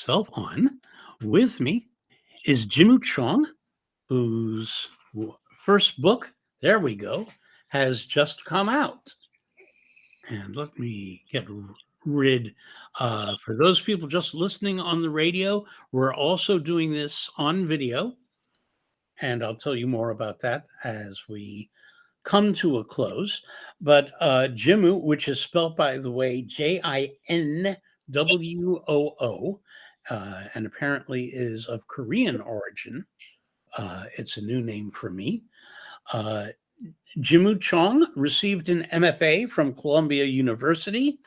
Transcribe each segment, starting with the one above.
myself on. With me is Jinwoo Chong, whose first book, there we go, has just come out. And let me get rid. For those people just listening on the radio, we're also doing this on video. And I'll tell you more about that as we come to a close. But Jinwoo, which is spelled, by the way, Jinwoo, and apparently is of Korean origin. It's a new name for me. Uh, Jinwoo Chong received an MFA from Columbia University.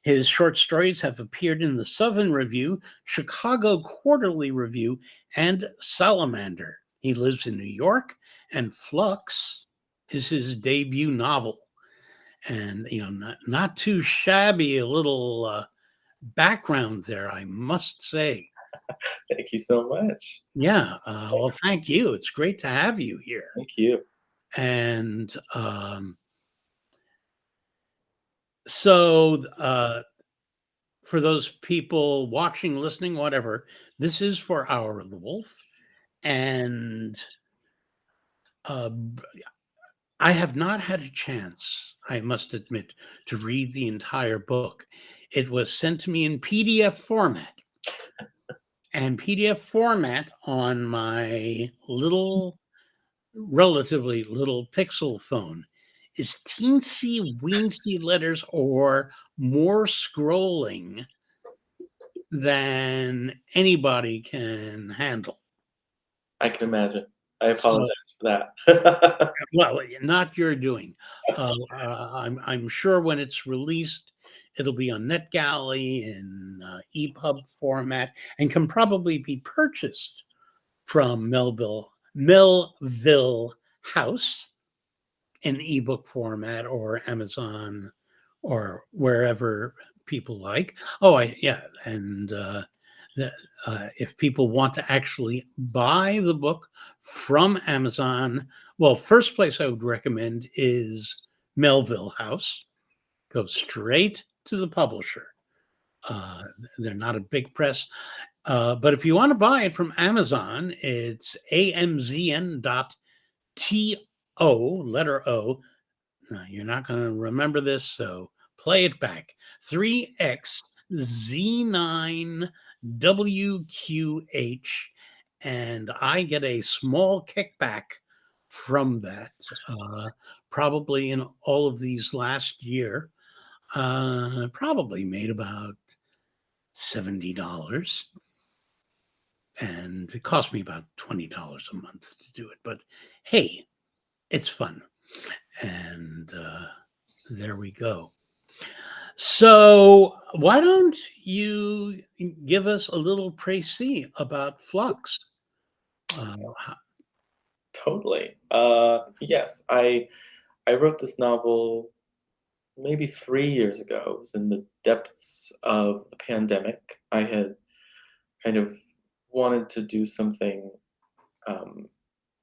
His short stories have appeared in the Southern Review, Chicago Quarterly Review, and Salamander. He lives in New York, and Flux is his debut novel. And, not too shabby, a little background there, I must say. Thank you so much. Yeah, well, thank you. It's great to have you here. Thank you. And so, for those people watching, listening, whatever, this is for Hour of the Wolf. And uh, I have not had a chance, I must admit, to read the entire book. It was sent to me in PDF format. And PDF format on my relatively little Pixel phone is teensy weensy letters or more scrolling than anybody can handle. I can imagine. I So, apologize for that. well, not your doing. I'm sure when it's released, it'll be on NetGalley in EPUB format and can probably be purchased from Melville House in ebook format or Amazon or wherever people like. Oh, yeah, and if people want to actually buy the book from Amazon, well, first place I would recommend is Melville House. Go straight to the publisher. Uh, they're not a big press. But if you want to buy it from Amazon, it's amzn.to, letter O. Now, you're not going to remember this, so play it back. 3XZ9WQH, and I get a small kickback from that, probably in all of these last year. Probably made about $70. And it cost me about $20 a month to do it. But hey, it's fun. And there we go. So, why don't you give us a little précis about Flux? Uh, Totally. Yes, I wrote this novel maybe 3 years ago. It was in the depths of the pandemic. I had kind of wanted to do something um,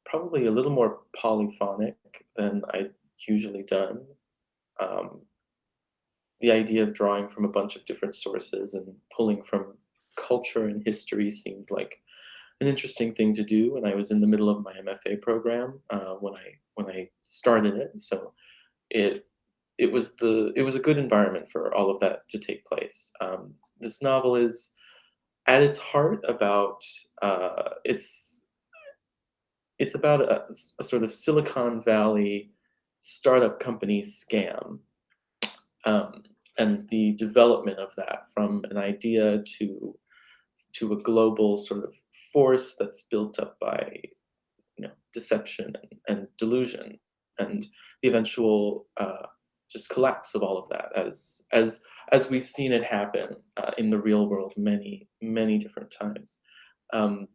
probably a little more polyphonic than I'd usually done. Um, the idea of drawing from a bunch of different sources and pulling from culture and history seemed like an interesting thing to do, and I was in the middle of my MFA program when I started it. So it it was a good environment for all of that to take place. This novel is at its heart about it's about a sort of Silicon Valley startup company scam, um, and the development of that from an idea to a global sort of force that's built up by deception and delusion, and the eventual just collapse of all of that as we've seen it happen in the real world many different times. Um,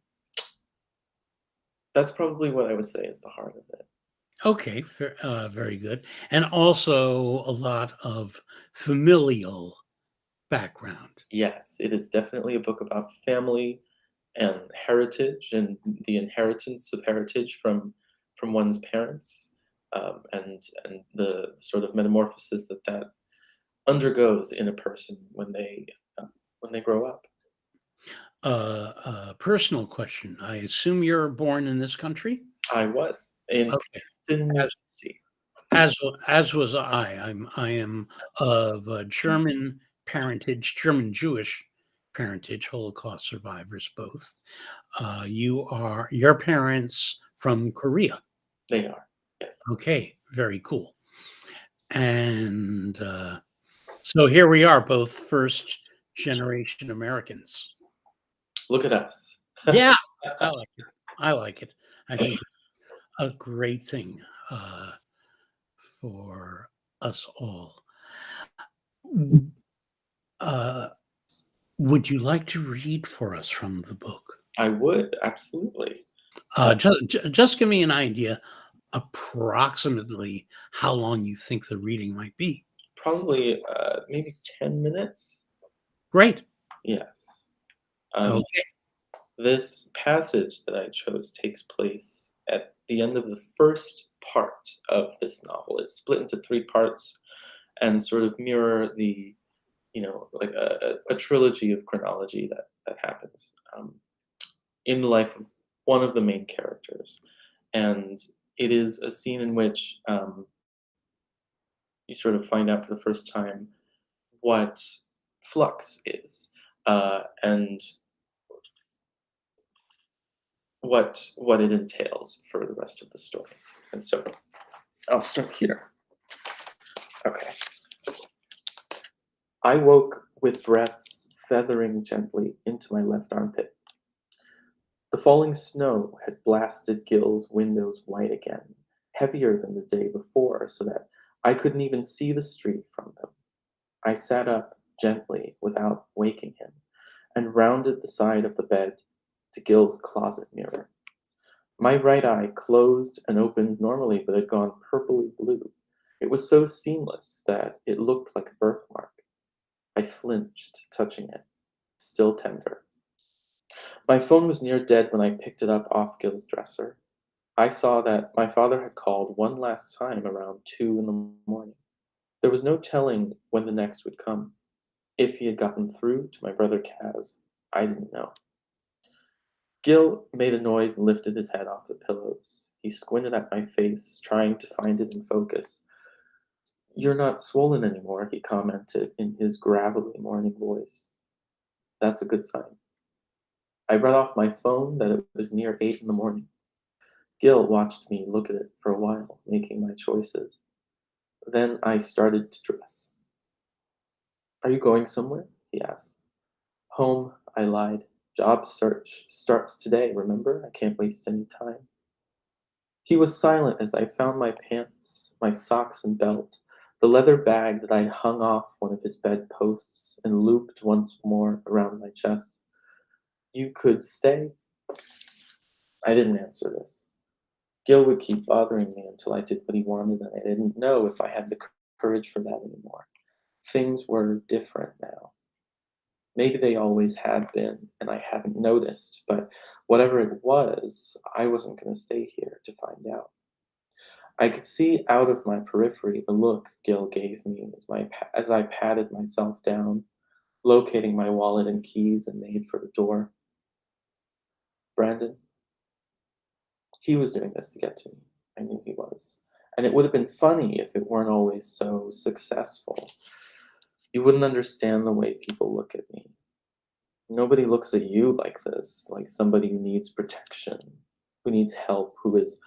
that's probably what I would say is the heart of it. okay, very good. And also a lot of familial background. Yes, it is definitely a book about family and heritage and the inheritance of heritage from one's parents, and the sort of metamorphosis that undergoes in a person when they grow up. A personal question. I assume you're born in this country? I was in Okay. Princeton, New As Jersey. as was I. I am of German parentage, German Jewish parentage, Holocaust survivors both. You are your parents from Korea. They are, yes. Okay, very cool. And so here we are, both first generation Americans. Look at us. Yeah, I like it. I like it. I think it's a great thing for us all. W- Uh, would you like to read for us from the book? I would, absolutely. Uh, Just give me an idea, approximately how long you think the reading might be. Probably, maybe 10 minutes? Great. Yes. Um, Okay. this passage that I chose takes place at the end of the first part of this novel. It's split into 3 parts and sort of mirror the, like a trilogy of chronology that happens, in the life of one of the main characters. And it is a scene in which, you sort of find out for the first time what Flux is, and what it entails for the rest of the story. And so I'll start here. Okay. I woke with breaths feathering gently into my left armpit. The falling snow had blasted Gil's windows white again, heavier than the day before, so that I couldn't even see the street from them. I sat up gently without waking him and rounded the side of the bed to Gil's closet mirror. My right eye closed and opened normally, but had gone purpley blue. It was so seamless that it looked like a birthmark. I flinched, touching it, still tender. My phone was near dead when I picked it up off Gil's dresser. I saw that my father had called one last time around 2 in the morning. There was no telling when the next would come. If he had gotten through to my brother Kaz, I didn't know. Gil made a noise and lifted his head off the pillows. He squinted at my face, trying to find it in focus. "You're not swollen anymore," he commented in his gravelly morning voice. "That's a good sign." I read off my phone that it was near 8 in the morning. Gil watched me look at it for a while, making my choices. Then I started to dress. "Are you going somewhere?" he asked. "Home," I lied. "Job search starts today, remember? I can't waste any time." He was silent as I found my pants, my socks and belt, the leather bag that I'd hung off one of his bed posts and looped once more around my chest. "You could stay?" I didn't answer this. Gil would keep bothering me until I did what he wanted, and I didn't know if I had the courage for that anymore. Things were different now. Maybe they always had been, and I hadn't noticed, but whatever it was, I wasn't going to stay here to find out. I could see out of my periphery the look Gil gave me as I patted myself down, locating my wallet and keys, and made for the door. Brandon, he was doing this to get to me. I knew he was. And it would have been funny if it weren't always so successful. You wouldn't understand the way people look at me. Nobody looks at you like this, like somebody who needs protection, who needs help, who is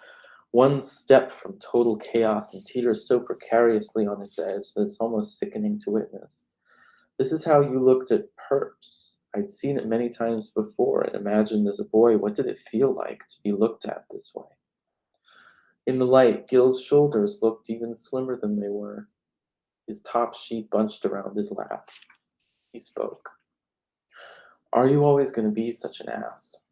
one step from total chaos and teeters so precariously on its edge that it's almost sickening to witness. This is how you looked at perps. I'd seen it many times before and imagined as a boy what did it feel like to be looked at this way. In the light, Gil's shoulders looked even slimmer than they were, his top sheet bunched around his lap. He spoke. "Are you always going to be such an ass?"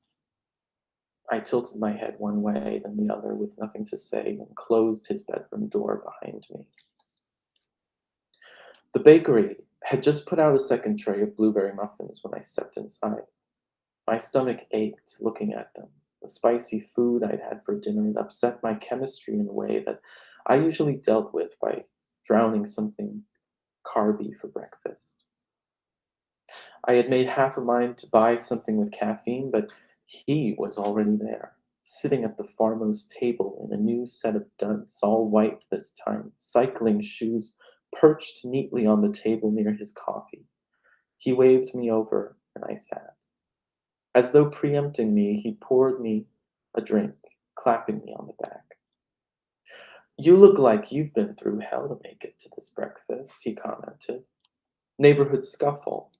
I tilted my head one way, then the other, with nothing to say, and closed his bedroom door behind me. The bakery had just put out a second tray of blueberry muffins when I stepped inside. My stomach ached looking at them. The spicy food I'd had for dinner had upset my chemistry in a way that I usually dealt with by drowning something carby for breakfast. I had made half a mind to buy something with caffeine, but he was already there, sitting at the farmost table in a new set of duds, all white this time, cycling shoes perched neatly on the table near his coffee. He waved me over, and I sat. As though preempting me, he poured me a drink, clapping me on the back. You look like you've been through hell to make it to this breakfast, he commented. Neighborhood scuffle.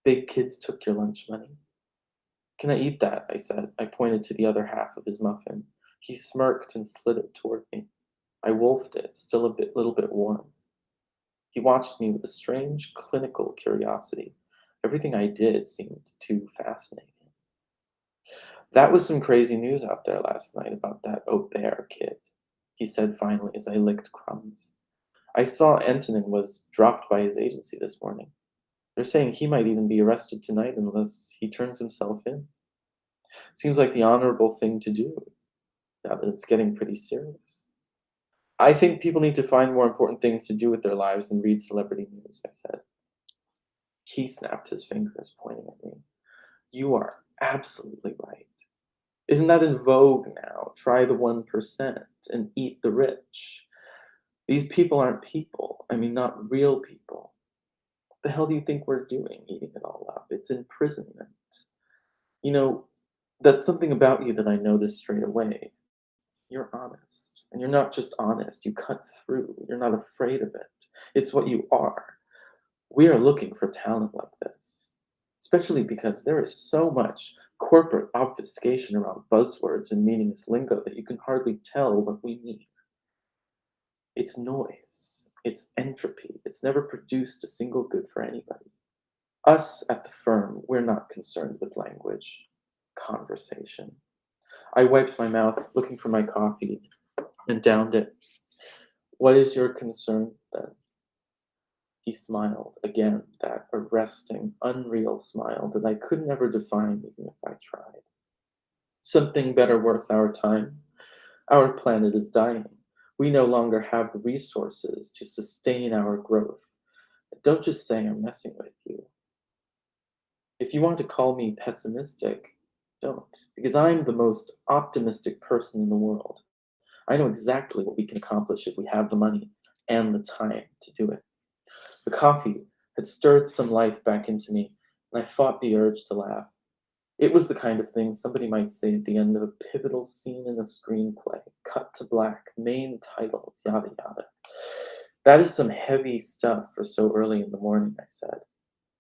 Big kids took your lunch money. Can I eat that? I said. I pointed to the other half of his muffin. He smirked and slid it toward me. I wolfed it, still little bit warm. He watched me with a strange, clinical curiosity. Everything I did seemed too fascinating. That was some crazy news out there last night about that Aubert kid, he said finally as I licked crumbs. I saw Antonin was dropped by his agency this morning. They're saying he might even be arrested tonight unless he turns himself in. Seems like the honorable thing to do, now that it's getting pretty serious. I think people need to find more important things to do with their lives than read celebrity news, I said. He snapped his fingers, pointing at me. You are absolutely right. Isn't that in vogue now? Try the 1% and eat the rich. These people aren't people. I mean, not real people. What the hell do you think we're doing, eating it all up? It's imprisonment. You know, that's something about you that I noticed straight away. You're honest. And you're not just honest, you cut through. You're not afraid of it. It's what you are. We are looking for talent like this, especially because there is so much corporate obfuscation around buzzwords and meaningless lingo that you can hardly tell what we mean. It's noise, it's entropy, it's never produced a single good for anybody. Us at the firm, we're not concerned with language, conversation. I wiped my mouth, looking for my coffee, and downed it. What is your concern, then? He smiled again, that arresting, unreal smile that I could never define even if I tried. Something better worth our time. Our planet is dying. We no longer have the resources to sustain our growth. Don't just say I'm messing with you. If you want to call me pessimistic, don't, because I'm the most optimistic person in the world. I know exactly what we can accomplish if we have the money and the time to do it. The coffee had stirred some life back into me, and I fought the urge to laugh. It was the kind of thing somebody might say at the end of a pivotal scene in a screenplay, cut to black, main titles, yada yada. That is some heavy stuff for so early in the morning, I said.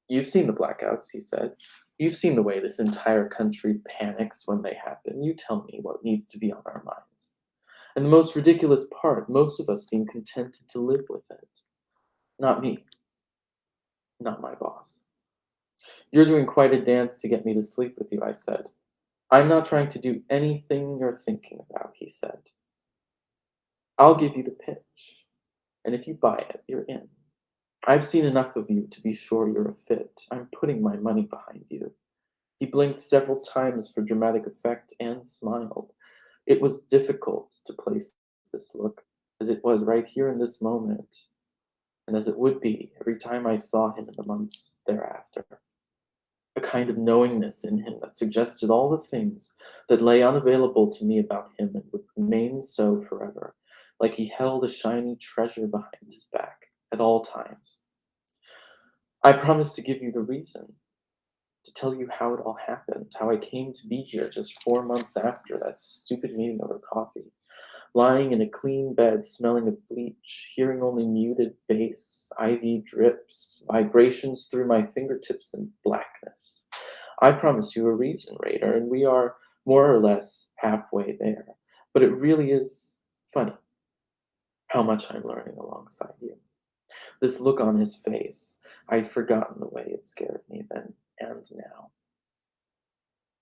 You've seen the blackouts, he said. You've seen the way this entire country panics when they happen. You tell me what needs to be on our minds. And the most ridiculous part, most of us seem contented to live with it. Not me, not my boss. You're doing quite a dance to get me to sleep with you, I said. I'm not trying to do anything you're thinking about, he said. I'll give you the pitch, and if you buy it, you're in. I've seen enough of you to be sure you're a fit. I'm putting my money behind you. He blinked several times for dramatic effect and smiled. It was difficult to place this look, as it was right here in this moment, and as it would be every time I saw him in the months thereafter. A kind of knowingness in him that suggested all the things that lay unavailable to me about him and would remain so forever, like he held a shiny treasure behind his back at all times. I promised to give you the reason, to tell you how it all happened, how I came to be here just 4 months after that stupid meeting over coffee, lying in a clean bed smelling of bleach, hearing only muted bass, IV drips, vibrations through my fingertips, and blackness. I promise you a reason, Raider, and we are more or less halfway there. But it really is funny how much I'm learning alongside you. This look on his face, I'd forgotten the way it scared me then and now.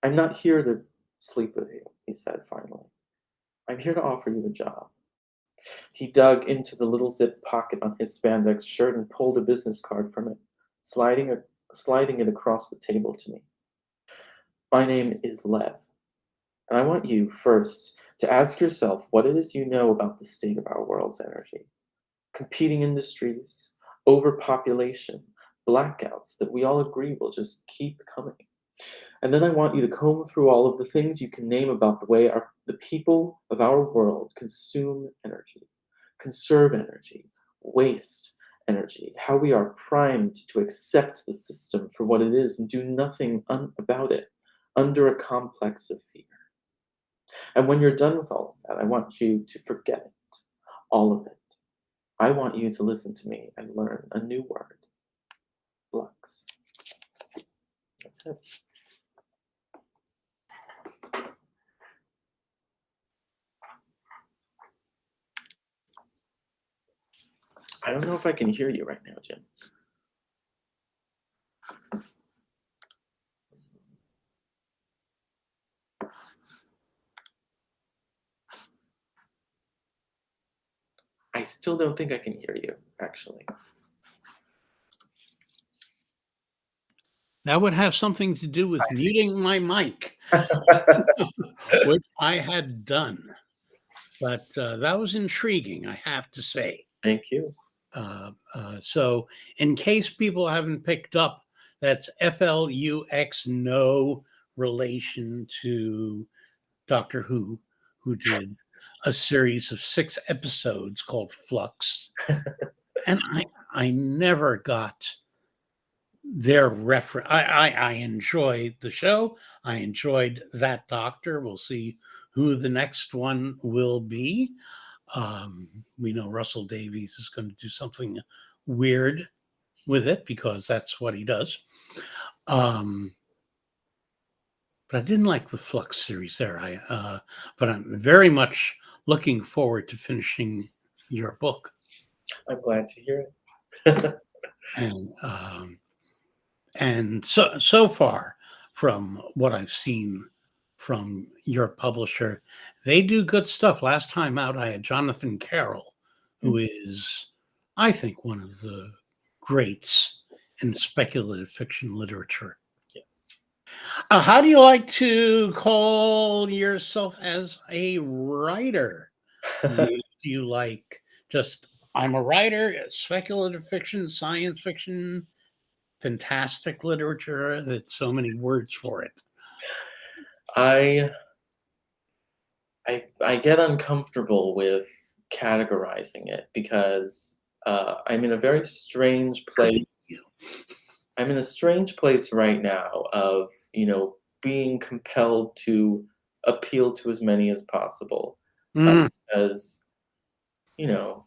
I'm not here to sleep with you, he said finally. I'm here to offer you a job. He dug into the little zip pocket on his spandex shirt and pulled a business card from it, sliding it across the table to me. My name is Lev, and I want you, first, to ask yourself what it is you know about the state of our world's energy. Competing industries, overpopulation, blackouts that we all agree will just keep coming. And then I want you to comb through all of the things you can name about the way the people of our world consume energy, conserve energy, waste energy, how we are primed to accept the system for what it is and do nothing about it under a complex of fear. And when you're done with all of that, I want you to forget it, all of it. I want you to listen to me and learn a new word, flux. That's it. I don't know if I can hear you right now, Jim. I still don't think I can hear you, actually. That would have something to do with I see. muting my mic, which I had done. But that was intriguing, I have to say. Thank you. So, in case people haven't picked up, that's FLUX, no relation to Doctor who did a series of 6 episodes called Flux. And I never got their reference. I enjoyed the show. I enjoyed that doctor. We'll see who the next one will be. We know Russell Davies is going to do something weird with it because that's what he does. But I didn't like the Flux series there. But I'm very much looking forward to finishing your book. I'm glad to hear it. And so far, from what I've seen from your publisher, they do good stuff. Last time out, I had Jonathan Carroll, who is, I think, one of the greats in speculative fiction literature. Yes. How do you like to call yourself as a writer? Do you like just, I'm a writer, speculative fiction, science fiction, fantastic literature? That's so many words for it. I get uncomfortable with categorizing it because I'm in a very strange place. I'm in a strange place right now of, being compelled to appeal to as many as possible. Mm, As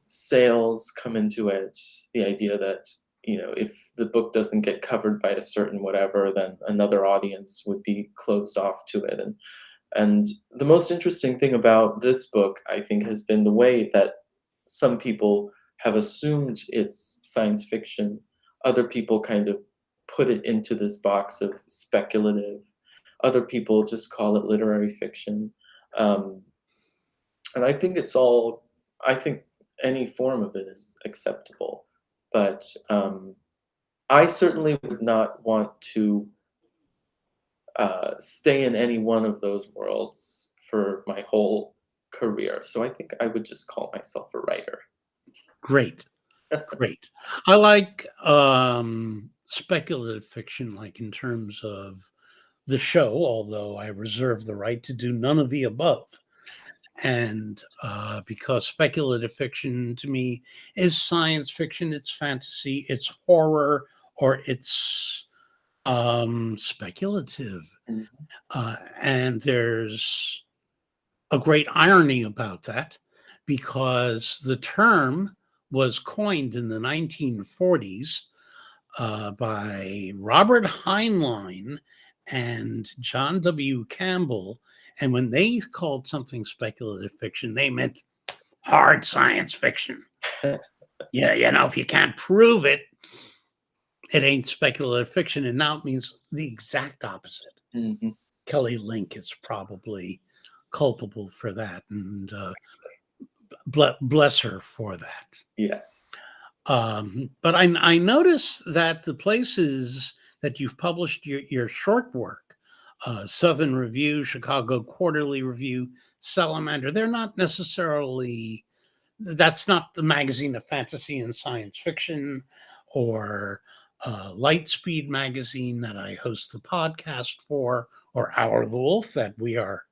sales come into it, the idea that, if the book doesn't get covered by a certain whatever, then another audience would be closed off to it. And the most interesting thing about this book, I think, has been the way that some people have assumed it's science fiction. Other people kind of put it into this box of speculative. Other people just call it literary fiction. Um, and I think any form of it is acceptable. But I certainly would not want to stay in any one of those worlds for my whole career. So I think I would just call myself a writer. great, great. I like speculative fiction, like in terms of the show, although I reserve the right to do none of the above. And because speculative fiction to me is science fiction, it's fantasy, it's horror, or it's speculative. Mhm. And there's a great irony about that because the term was coined in the 1940s by Robert Heinlein and John W. Campbell. And when they called something speculative fiction, they meant hard science fiction. Yeah, if you can't prove it, it ain't speculative fiction. And now it means the exact opposite. Mhm. Kelly Link is probably culpable for that. And bless her for that. Yes. But I notice that the places that you've published your short work, Southern Review, Chicago Quarterly Review, Salamander, they're not necessarily, that's not the magazine of fantasy and science fiction or Lightspeed magazine that I host the podcast for, or Hour of the Wolf that we are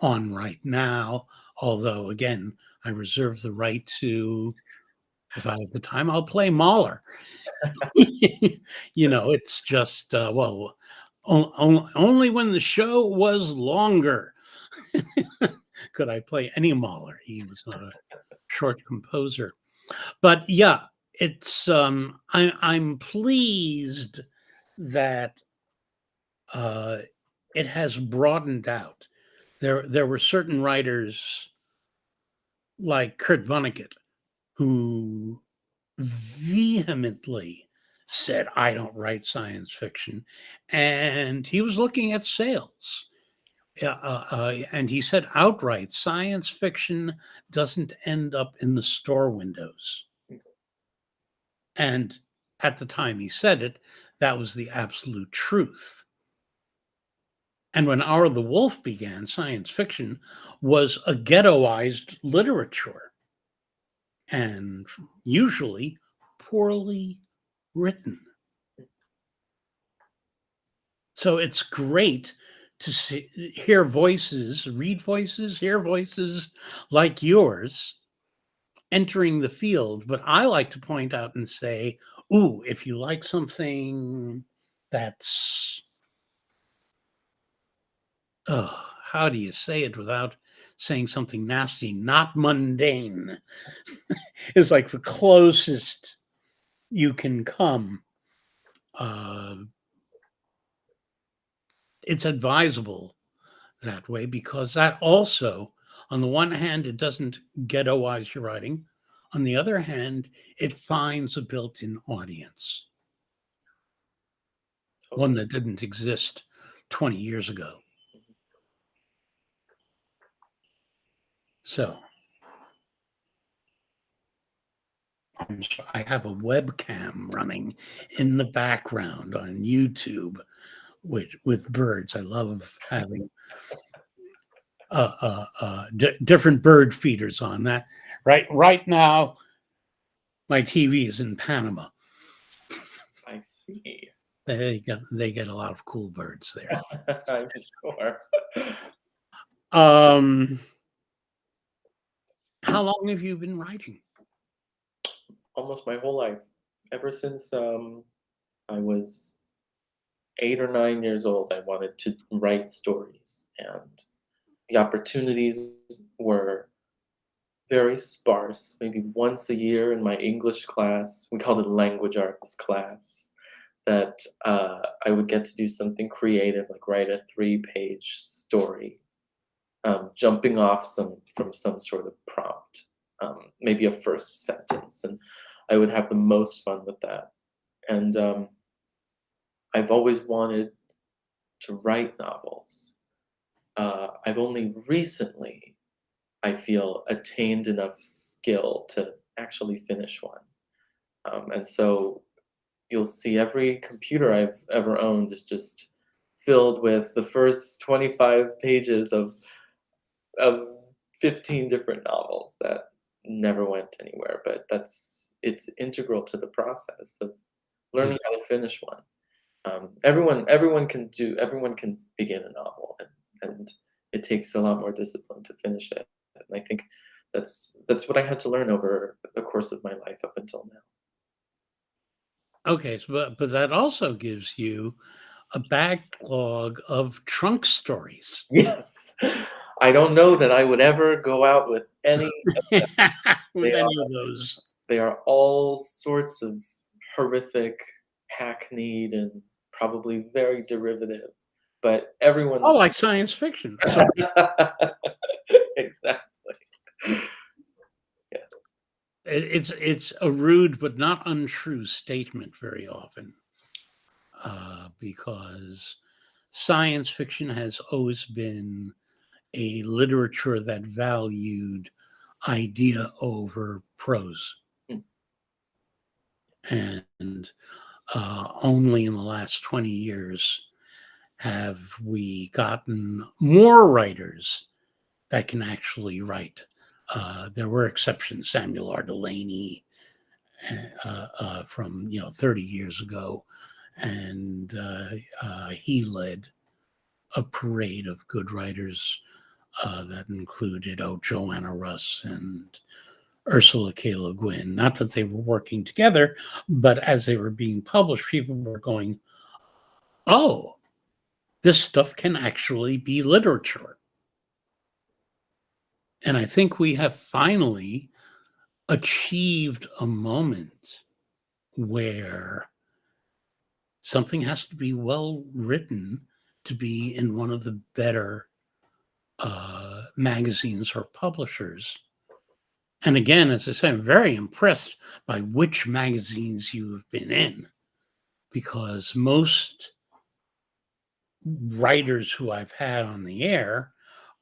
on right now. Although, again, I reserve the right to, if I have the time, I'll play Mahler. It's just, only when the show was longer could I play any Mahler. He was not a short composer. But yeah, I'm pleased that it has broadened out. There were certain writers like Kurt Vonnegut who vehemently said, I don't write science fiction. And he was looking at sales. And he said outright, science fiction doesn't end up in the store windows. And at the time he said it, that was the absolute truth. And when Hour of the Wolf began, science fiction was a ghettoized literature and usually poorly written. So it's great to hear voices, read voices, hear voices like yours entering the field. But I like to point out and say, ooh, if you like something that's, oh, how do you say it without saying something nasty? Not mundane is like the closest you can come. It's advisable that way because that also, on the one hand, it doesn't ghettoize your writing. On the other hand, it finds a built-in audience, one Totally. that didn't exist 20 years ago. So I have a webcam running in the background on YouTube with birds. I love having different bird feeders on that. Right now, my TV is in Panama. I see. They get a lot of cool birds there. I'm sure. Um, how long have you been writing? Almost my whole life, ever since I was 8 or 9 years old, I wanted to write stories, and the opportunities were very sparse. Maybe once a year in my English class, we called it language arts class, that I would get to do something creative, like write a 3-page story, jumping off from some sort of prompt, maybe a first sentence, and I would have the most fun with that. And I've always wanted to write novels. I've only recently, I feel, attained enough skill to actually finish one. And so you'll see every computer I've ever owned is just filled with the first 25 pages of 15 different novels that never went anywhere. But it's integral to the process of Yeah. learning how to finish one. Everyone can begin a novel, and it takes a lot more discipline to finish it. And I think that's what I had to learn over the course of my life up until now. Okay, so but that also gives you a backlog of trunk stories. Yes, I don't know that I would ever go out with any. They With are any of those. they are all sorts of horrific, hackneyed, and probably very derivative, but Oh, everyone. like science fiction. So Exactly. Yeah. it's a rude but not untrue statement very often, because science fiction has always been a literature that valued idea over prose. Mm. And only in the last 20 years have we gotten more writers that can actually write. There were exceptions, Samuel R. Delany from 30 years ago, and he led a parade of good writers that included Joanna Russ and Ursula K. Le Guin. Not that they were working together, but as they were being published, people were going, "Oh, this stuff can actually be literature." And I think we have finally achieved a moment where something has to be well written to be in one of the better magazines or publishers. And again, as I said, I'm very impressed by which magazines you've been in, because most writers who I've had on the air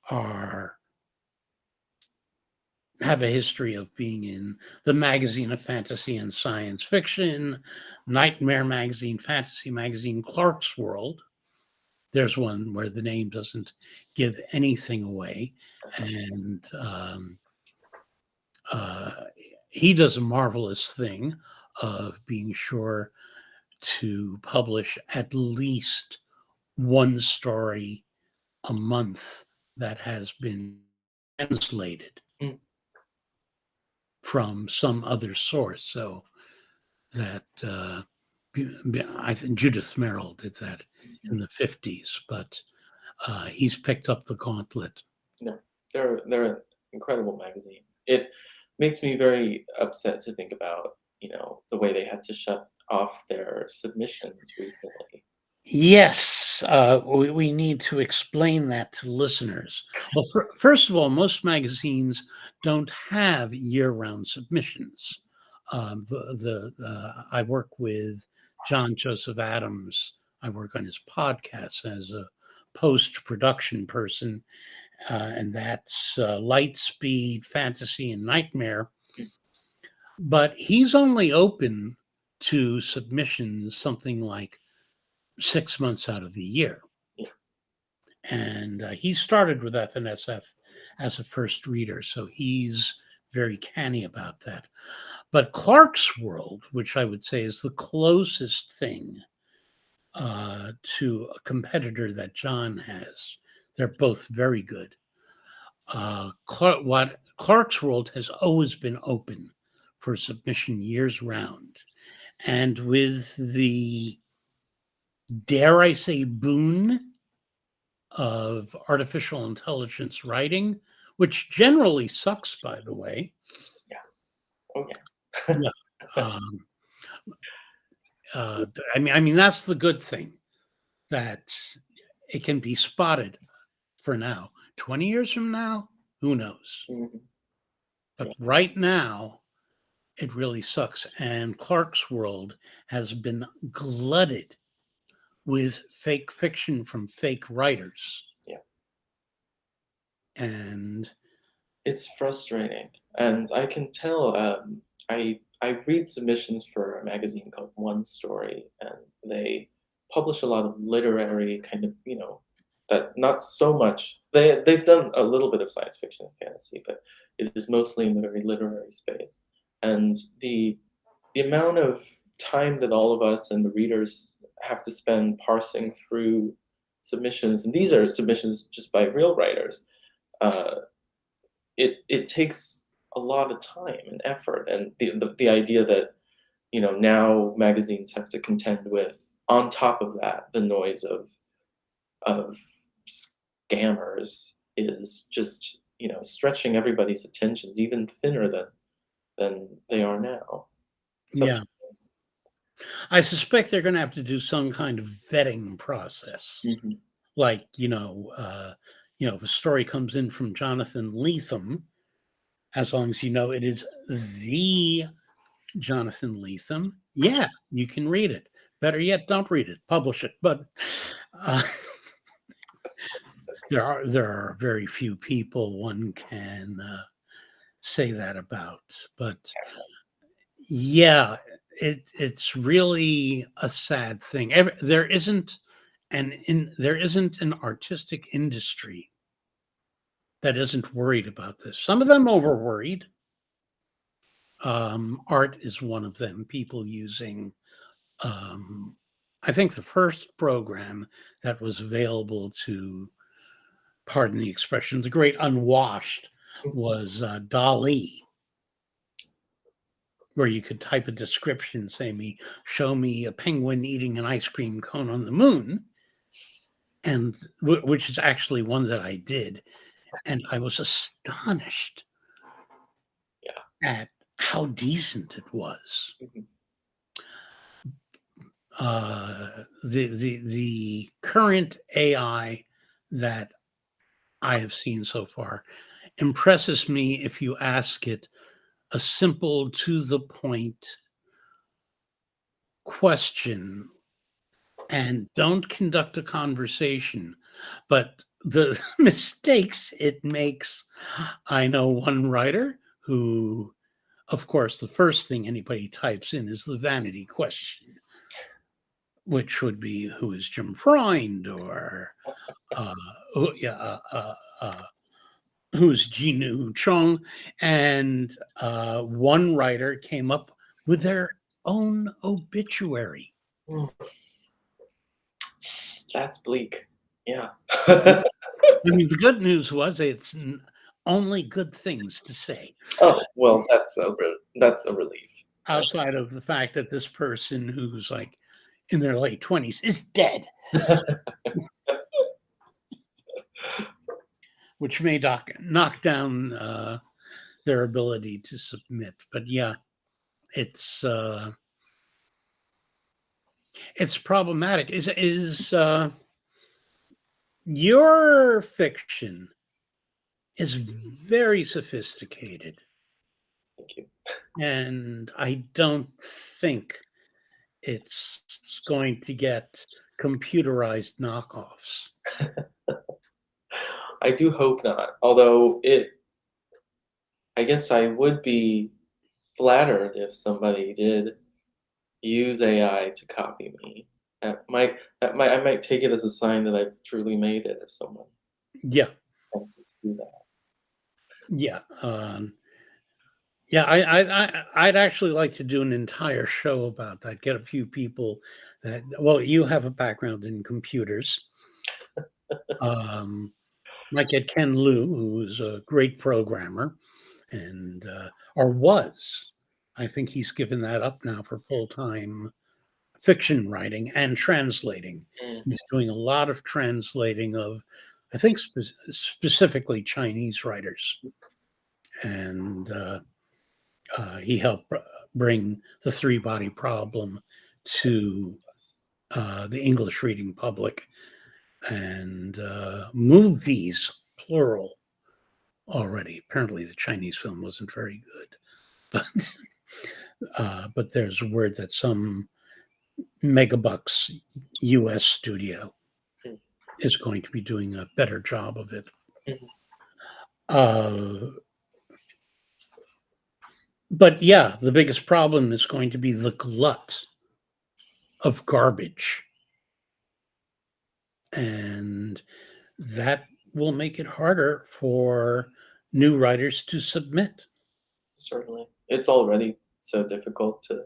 are have a history of being in the Magazine of Fantasy and Science Fiction, Nightmare Magazine, Fantasy Magazine, Clark's World. There's one where the name doesn't give anything away. And uh, he does a marvelous thing of being sure to publish at least one story a month that has been translated Mm. from some other source. So that I think Judith Merrill did that in the 50s, but he's picked up the gauntlet. No, they're an incredible magazine. It makes me very upset to think about, the way they had to shut off their submissions recently. Yes, we need to explain that to listeners. Well, first of all, most magazines don't have year-round submissions. I work with John Joseph Adams. I work on his podcast as a post-production person, and that's Lightspeed, Fantasy, and Nightmare. But he's only open to submissions something like 6 months out of the year. Yeah. And he started with FNSF as a first reader, so he's very canny about that. But Clark's World, which I would say is the closest thing to a competitor that John has, they're both very good. Clark's World has always been open for submission years round. And with the, dare I say, boon of artificial intelligence writing, which generally sucks, by the way. Yeah. Oh yeah. Yeah. Um, I mean, that's the good thing, that it can be spotted for now. 20 years from now, who knows? Mhm. But Yeah. right now, it really sucks. And Clark's World has been glutted with fake fiction from fake writers. Yeah. And It's frustrating, and I can tell. I read submissions for a magazine called One Story, and they publish a lot of literary kind of, that not so much. They've done a little bit of science fiction and fantasy, but it is mostly in the very literary space. And the amount of time that all of us and the readers have to spend parsing through submissions, and these are submissions just by real writers. Uh, it takes a lot of time and effort, and the idea that, now magazines have to contend with, on top of that, the noise of scammers is just, stretching everybody's attentions even thinner than they are now. So yeah, I suspect they're going to have to do some kind of vetting process. Mhm. Like, if a story comes in from Jonathan Lethem, as long as you know it is the Jonathan Lethem, yeah, you can read it. Better yet, don't read it, publish it. But uh, there are very few people one can say that about. But yeah, it's really a sad thing. There isn't an artistic industry that isn't worried about this. Some of them over worried, Art is one of them. People using, um, I think the first program that was available to, pardon the expression, the great unwashed was Dali, where you could type a description, show me a penguin eating an ice cream cone on the moon, and which is actually one that I did, and I was astonished Yeah. at how decent it was. Mhm. The current AI that I have seen so far impresses me if you ask it a simple, to the point question and don't conduct a conversation. But the mistakes it makes, I know one writer who, of course, the first thing anybody types in is the vanity question, which would be who is Jim Freund or uh, yeah, who's Jinwoo Chong, and one writer came up with their own obituary. Mm, that's bleak. Yeah. I mean, the good news was only good things to say, Oh, well, that's a relief. outside of the fact that this person who's like in their late 20s is dead, which may knock down their ability to submit. But yeah, it's uh, it's problematic. Is your fiction is very sophisticated, Thank you. and I don't think it's going to get computerized knockoffs. I do hope not, although I guess I would be flattered if somebody did use AI to copy me. I might take it as a sign that I've truly made it if someone Yeah, attempted to do that. yeah, yeah. I'd actually like to do an entire show about that. Get a few people that. Well, you have a background in computers. Um, might get Ken Liu, who is a great programmer, and or was. I think he's given that up now for full time fiction writing and translating. Mm, He's doing a lot of translating of, I think, specifically Chinese writers, and he helped bring the three body problem to yes. the English reading public, and movies plural already. Apparently, the Chinese film wasn't very good, but but there's word that some megabucks U.S. studio Mm, is going to be doing a better job of it. mhm. Uh, but yeah, the biggest problem is going to be the glut of garbage, and that will make it harder for new writers to submit. Certainly. It's already so difficult to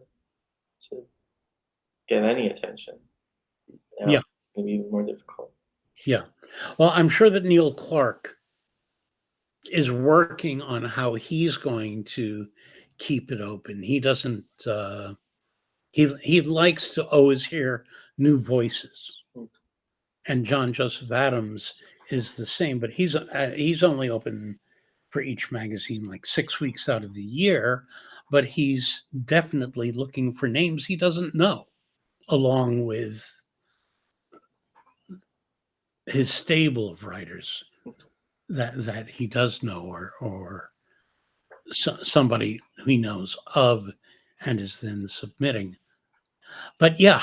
get any attention. Now Yeah, it's gonna be even more difficult. yeah. Well, I'm sure that Neil Clark is working on how he's going to keep it open. He doesn't. He likes to always hear new voices, Mm, and John Joseph Adams is the same, but he's only open for each magazine like 6 weeks out of the year, but he's definitely looking for names he doesn't know, along with his stable of writers that he does know, or somebody who he knows of and is then submitting. But yeah,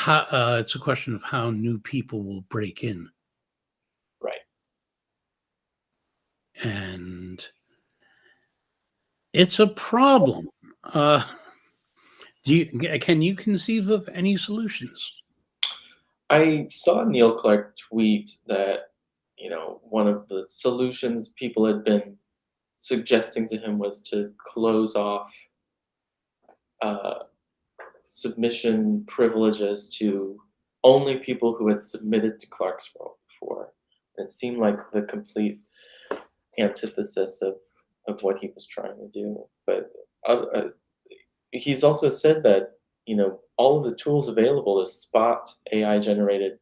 it's a question of how new people will break in, right. and it's a problem. Uh, can you conceive of any solutions? I saw Neil Clark tweet that, one of the solutions people had been suggesting to him was to close off uh, submission privileges to only people who had submitted to Clarkesworld before. It seemed like the complete antithesis of what he was trying to do. But he's also said that all of the tools available to spot AI generated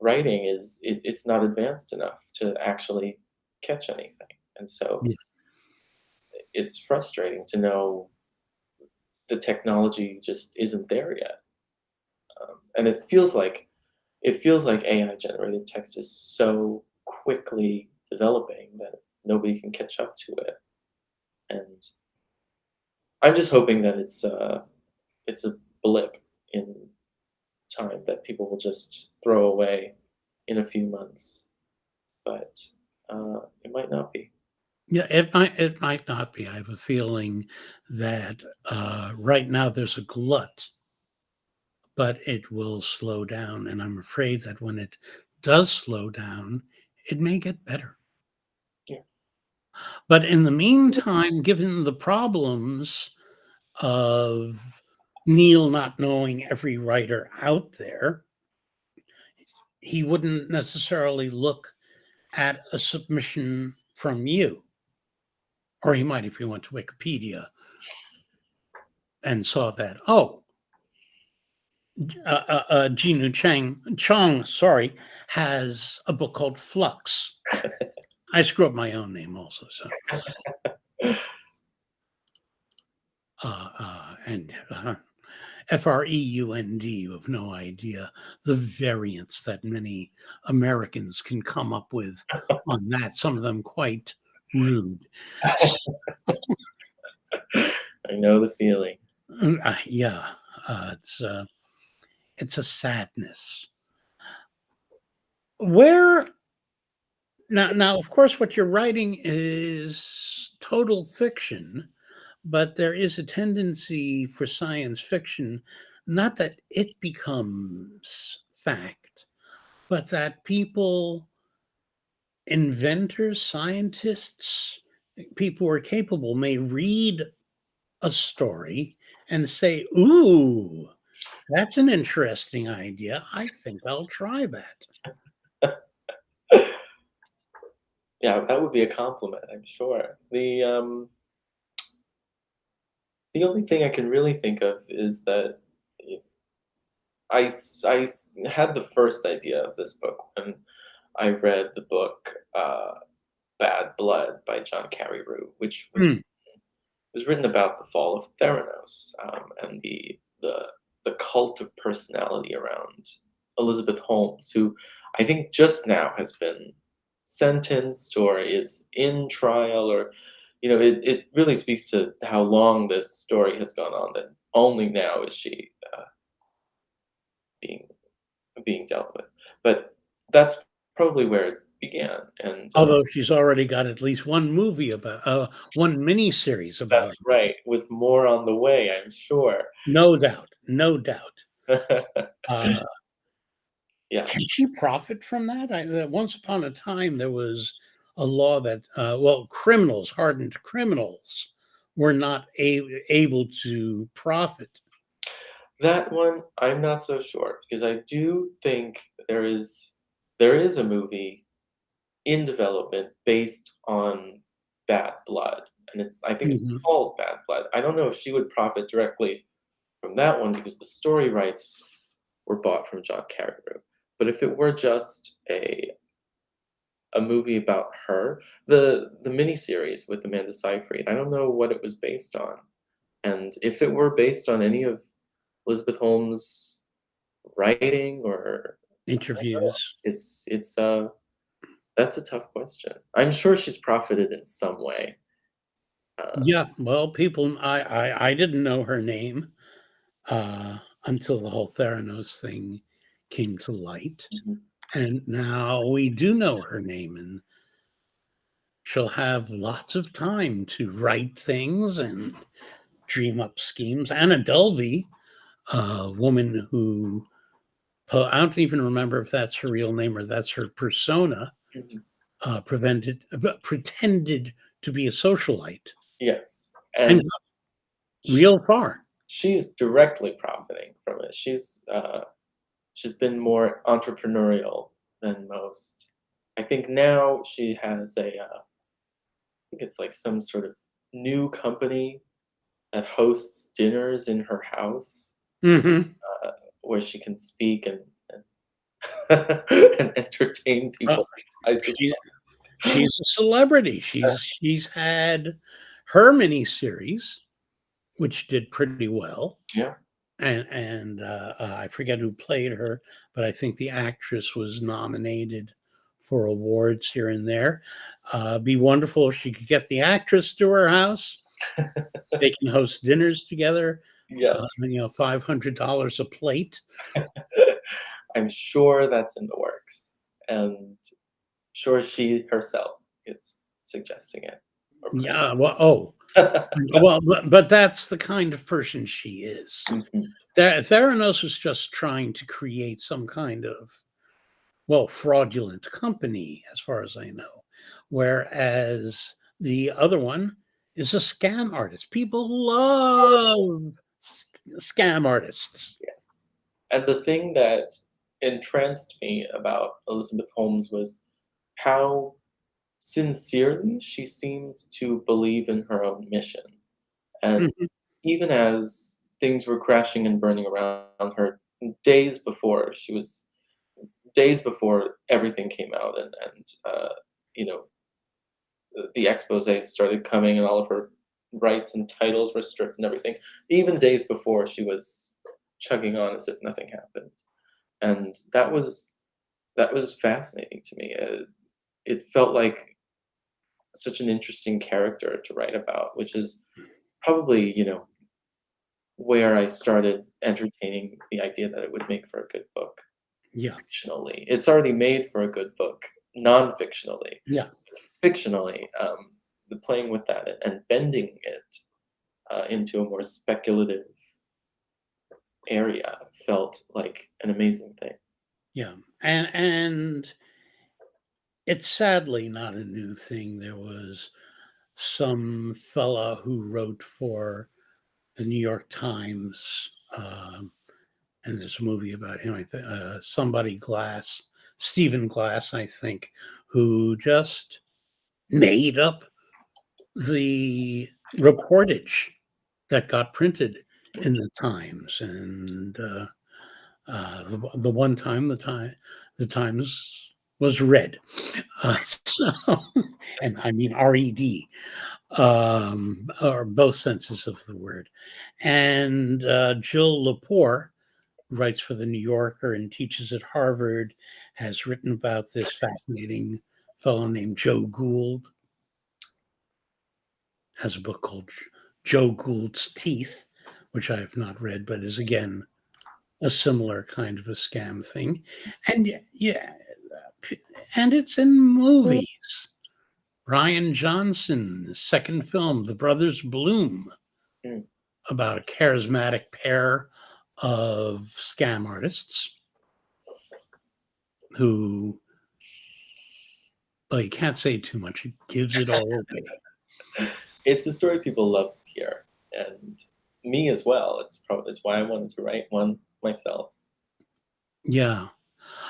writing it's not advanced enough to actually catch anything, and so Yeah. it's frustrating to know the technology just isn't there yet. And it feels like AI generated text is so quickly developing that nobody can catch up to it. And I'm just hoping that it's a blip in time that people will just throw away in a few months. But it might not be. Yeah, it might not be. I have a feeling that right now there's a glut, but it will slow down, and I'm afraid that when it does slow down, it may get better. Yeah. But in the meantime, given the problems of Neil not knowing every writer out there, he wouldn't necessarily look at a submission from you, or he might if he went to Wikipedia and saw that, oh, Jinwoo Chong, sorry, has a book called Flux. I screw up my own name also, so and Freund. You have no idea the variants that many Americans can come up with on that. Some of them quite rude. I know the feeling. Yeah, it's a sadness. Where now, of course, what you're writing is total fiction, but there is a tendency for science fiction, not that it becomes fact, but that people, inventors, scientists, people who are capable may read a story and say, "Ooh, that's an interesting idea. I think I'll try that." Yeah, that would be a compliment, I'm sure. The only thing I can really think of is that y had the first idea of this book when I read the book, Bad Blood by John Carreyrou, which Hmm, was written about the fall of Theranos, and the cult of personality around Elizabeth Holmes, who I think just now has been sentenced or is in trial, or it really speaks to how long this story has gone on. That only now is she being being dealt with, but that's probably where it began, and although she's already got at least one movie about one miniseries about that's her. right, with more on the way, I'm sure. No doubt, no doubt. Uh, Yeah. can she profit from that? Once upon a time, there was a law that, well, criminals, hardened criminals, were not able to profit. That one, I'm not so sure because I do think there is a movie in development based on Bad Blood, and I think it's Mhm. called Bad Blood. I don't know if she would profit directly from that one because the story rights were bought from John Carreyrou. But if it were just a movie about her, the miniseries with Amanda Seyfried, I don't know what it was based on, and if it were based on any of Elizabeth Holmes' writing, or Interviews. it's that's a tough question. I'm sure she's profited in some way. Uh, Yeah, well, people, I didn't know her name until the whole Theranos thing came to light, mhm, and now we do know her name, and she'll have lots of time to write things and dream up schemes. Anna Delvey, a woman who I don't even remember if that's her real name or that's her persona, mhm. pretended to be a socialite Yes, and and real far. She's directly profiting from it. She's been more entrepreneurial than most. I think now she has I think it's like some sort of new company that hosts dinners in her house, Mhm. uh, where she can speak and and entertain Uh, people, I she suppose. she's a celebrity. She's had her miniseries, which did pretty well, Yeah. and I forget who played her, but I think the actress was nominated for awards here and there. Be wonderful if she could get the actress to her house. They can host dinners together, Yes. $500 a plate. I'm sure that's in the works, and sure she herself is suggesting it or pushing Yeah, but that's the kind of person she is. Mhm. Theranos was just trying to create some kind of, fraudulent company, as far as I know, whereas the other one is a scam artist. People love scam artists. Yes. And the thing that entranced me about Elizabeth Holmes was how sincerely she seemed to believe in her own mission. And Mhm. even as things were crashing and burning around her days before days before everything came out and you know, the exposés started coming and all of her rights and titles were stripped and everything. Even days before, she was chugging on as if nothing happened, and that was fascinating to me. It felt like such an interesting character to write about, which is probably where I started entertaining the idea that it would make for a good book Yeah, fictionally. It's already made for a good book non-fictionally. yeah, Fictionally, the playing with that and bending it into a more speculative area felt like an amazing thing. yeah, and it's sadly not a new thing. There was some fella who wrote for the New York Times, and there's a movie about him. Somebody Glass, Stephen Glass, I think, who just made up the reportage that got printed in the Times, and the one time the Times was read, so, and I mean RED, or both senses of the word. And Jill Lepore, who writes for the New Yorker and teaches at Harvard, has written about this fascinating fellow named Joe Gould. Has a book called Joe Gould's Teeth, which I have not read, but is again a similar kind of a scam thing. And yeah, and it's in movies. Ryan Johnson's second film, The Brothers Bloom, Mm. about a charismatic pair of scam artists who, well, you can't say too much, it gives it all away. It's a story people love to hear, and me as well. It's why I wanted to write one myself. Yeah.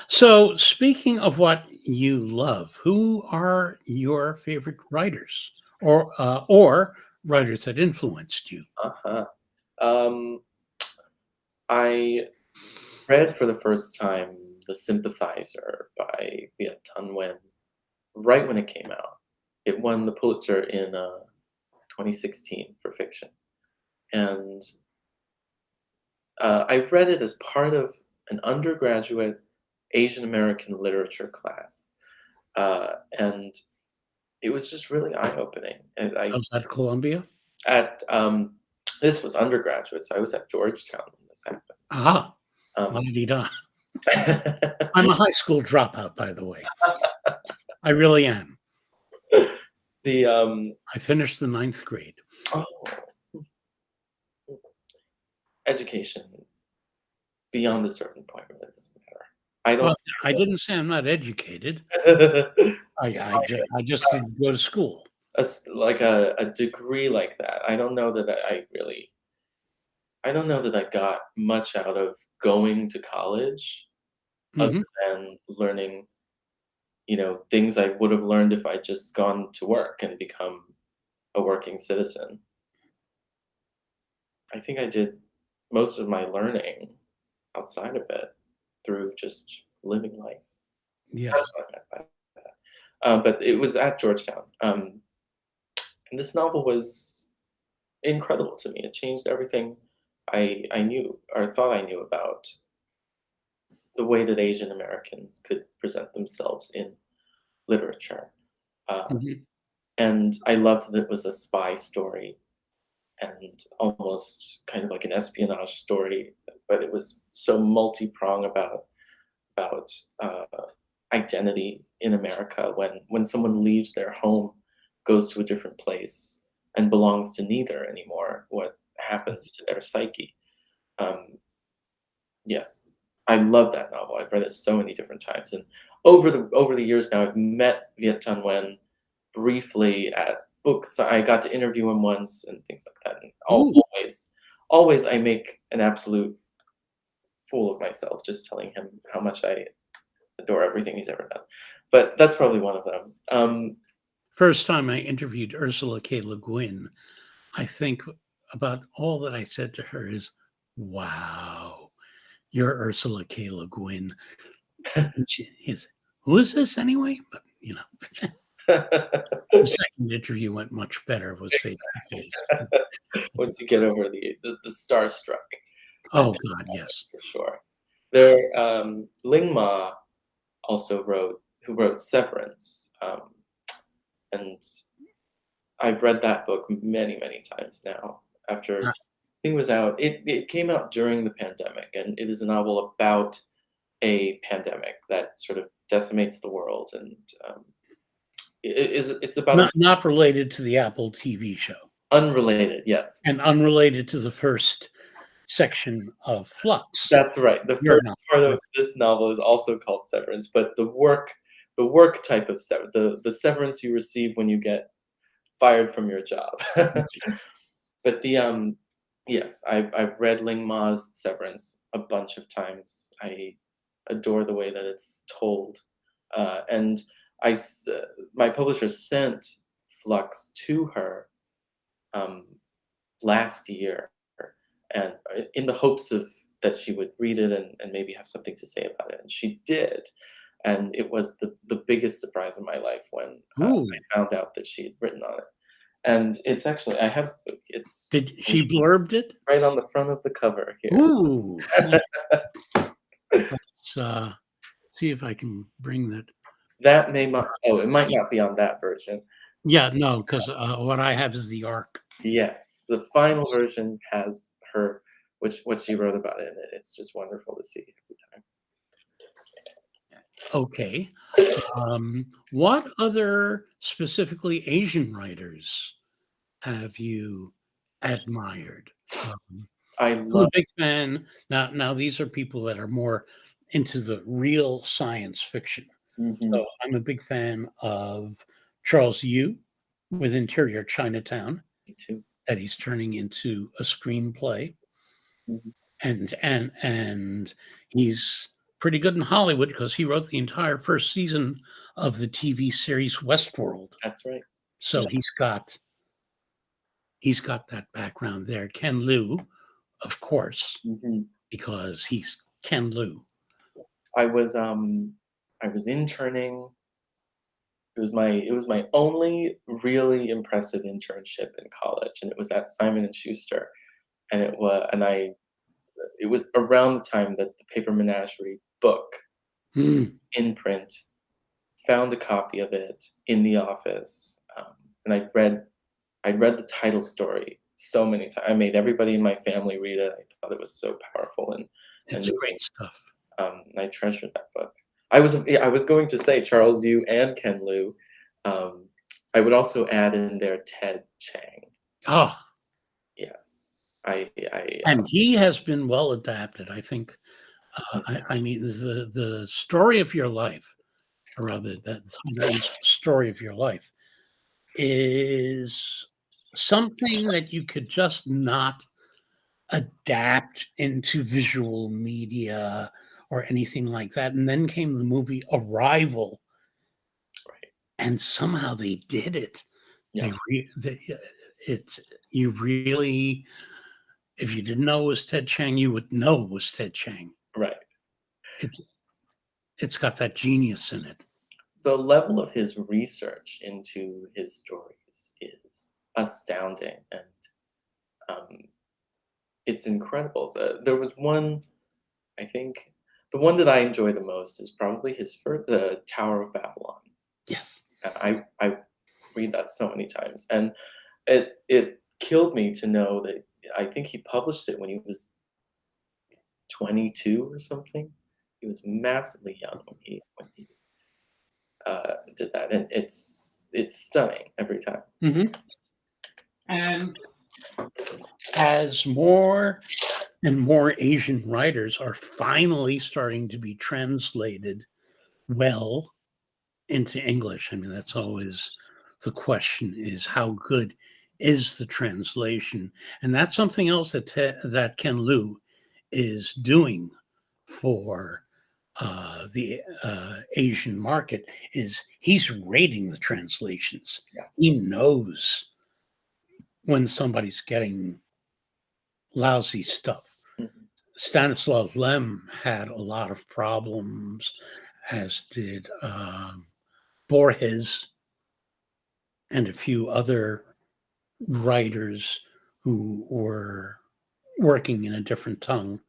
So, speaking of what you love, who are your favorite writers, or writers that influenced you? Uh-huh. Um, I read for the first time The Sympathizer by Viet Thanh Nguyen right when it came out. It won the Pulitzer in 2016 for fiction, and I read it as part of an undergraduate Asian American literature class, and it was just really eye-opening. And I was at Columbia. at this was undergraduate, so I was at Georgetown when this happened. Ah, la Um, di da. I'm a high school dropout, by the way. I really am. the I finished the ninth grade. oh, education beyond a certain point really doesn't matter. I Well, don't. I didn't say I'm not educated. I just didn't go to school. Like a degree like that. I don't know that I really. I don't know that I got much out of going to college other Mhm. than learning, things I would have learned if I'd just gone to work and become a working citizen. I think I did most of my learning outside of it through just living life. That's Yes. what I meant by that. But it was at Georgetown, and this novel was incredible to me. It changed everything I knew or thought I knew about the way that Asian Americans could present themselves in literature. Uh, Mhm. and I loved that it was a spy story and almost kind of like an espionage story, but it was so multi-pronged about uh, identity in America when someone leaves their home, goes to a different place, and belongs to neither anymore. What happens to their psyche? Um, yes, I love that novel. I've read it so many different times, and over the years now, I've met Viet Thanh Nguyen briefly at books. I got to interview him once and things like that. And Ooh, always, I make an absolute fool of myself just telling him how much I adore everything he's ever done. But that's probably one of them. first time I interviewed Ursula K. Le Guin, I think about all that I said to her is, "Wow, you're Ursula K. Le Guin." And she is, "Who is this anyway?" But, the second interview went much better. It was face to face. Once you get over the starstruck, Oh god, yes. for sure. There, Ling Ma also wrote Severance, and I've read that book many, many times now. After Uh, I think it was out, it came out during the pandemic, and it is a novel about a pandemic that sort of decimates the world, and it's about not related to the Apple TV show, unrelated. Yes, and unrelated to the first section of Flux. that's right. The Your first novel, part right? of this novel is also called Severance, but the work type of the severance you receive when you get fired from your job. But yes, I've read Ling Ma's Severance a bunch of times. I adore the way that it's told, and my publisher sent Flux to her um, last year, and in the hopes of that she would read it and maybe have something to say about it, and she did. And it was the biggest surprise of my life when Ooh, I found out that she had written on it. And it's actually I have it's did she blurbed it? right on the front of the cover here. Ooh, let's, see if I can bring that. That may not it might not be on that version. Yeah, no, 'cause, what I have is the ARC. Yes, the final version has her which what she wrote about it in it. It's just wonderful to see every time. Okay. What other specifically Asian writers have you admired? I I'm a love big fan. Now these are people that are more into the real science fiction. mhm, So I'm a big fan of Charles Yu with Interior Chinatown me too. that he's turning into a screenplay. Mhm, And he's pretty good in Hollywood because he wrote the entire first season of the TV series Westworld. that's right. So he's got that background there. Ken Liu, of course, Mhm. because he's Ken Liu. I was, I was interning. It was my only really impressive internship in college, and it was at Simon& and Schuster, and it was around the time that the Paper Menagerie book Mm, in print, found a copy of it in the office, and I read the title story so many times. I made everybody in my family read it. I thought it was so powerful and it's moving. great stuff. And I treasured that book. I was going to say Charles Yu and Ken Liu. Um, I would also add in there Ted Chiang. Oh, Yes, I and he has been well adapted. I think. I mean, the story of your life, or rather, that title is "Story of Your Life," is something that you could just not adapt into visual media or anything like that. And then came the movie Arrival, Right. and somehow they did it. Yeah. It's you really, if you didn't know it was Ted Chiang, you would know it was Ted Chiang. Right. It's it's got that genius in it. The level of his research into his stories is astounding, and um, it's incredible. There was one, I think, the one that I enjoy the most is probably his first, the Tower of Babylon. Yes. And I read that so many times, and it killed me to know that I think he published it when he was 22 or something. He was massively young when he did that, and it's stunning every time. Hmm. And as more and more Asian writers are finally starting to be translated well into English. I mean, that's always the question: is how good is the translation? And that's something else that Ken Liu is doing for the Asian market. Is he's rating the translations. Yeah. He knows when somebody's getting lousy stuff. Mhm. Stanislav Lem had a lot of problems, as did Borges and a few other writers who were working in a different tongue.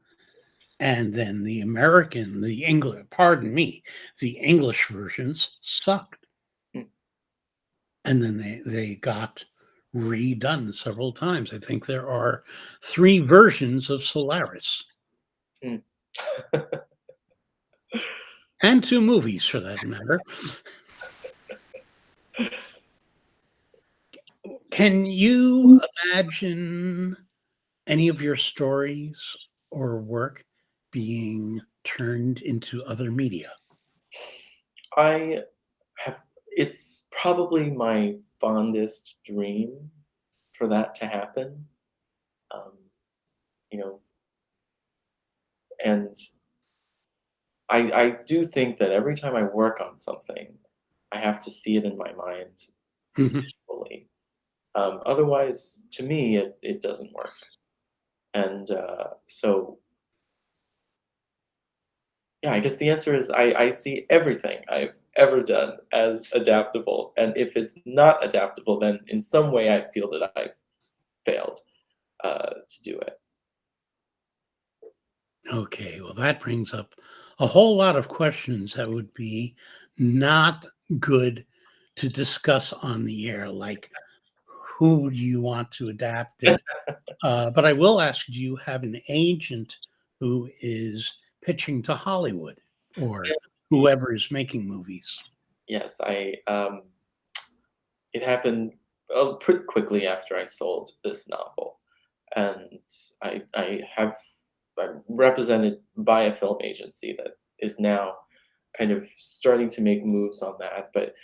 And then the English, pardon me, the English versions sucked. Mm, And then they got redone several times. I think there are 3 versions of Solaris mm. and 2 movies for that matter. Can you imagine any of your stories or work being turned into other media? I have it's probably my fondest dream for that to happen, um, you know, and I do think that every time I work on something, I have to see it in my mind Mhm. visually. Otherwise, to me, it doesn't work. And so, yeah, I guess the answer is I see everything I've ever done as adaptable. And if it's not adaptable, then in some way I feel that I've failed to do it. Okay, well, that brings up a whole lot of questions that would be not good to discuss on the air, like who do you want to adapt it? But I will ask, do you have an agent who is pitching to Hollywood or whoever is making movies? Yes, it happened pretty quickly after I sold this novel, and I'm represented by a film agency that is now kind of starting to make moves on that. But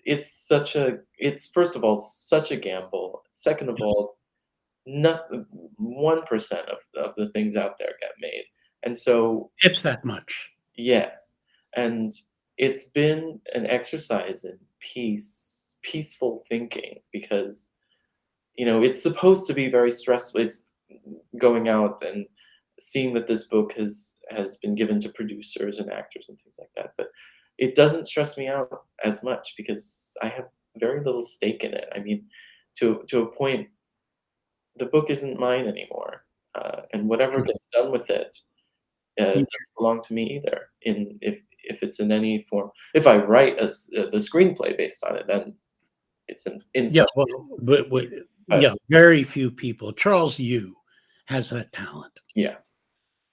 it's first of all such a gamble. Second of all, nothing 1% of the things out there get made, and so If that much. yes, and it's been an exercise in peaceful thinking because, it's supposed to be very stressful. It's going out and seeing that this book has been given to producers and actors and things like that, but it doesn't stress me out as much because I have very little stake in it. I mean, to a point, the book isn't mine anymore, and whatever gets done with it Mhm. doesn't belong to me either. If it's in any form, if I write the screenplay based on it, then it's in Yeah, some well, but but yeah, very few people. Charles Yu has that talent. yeah.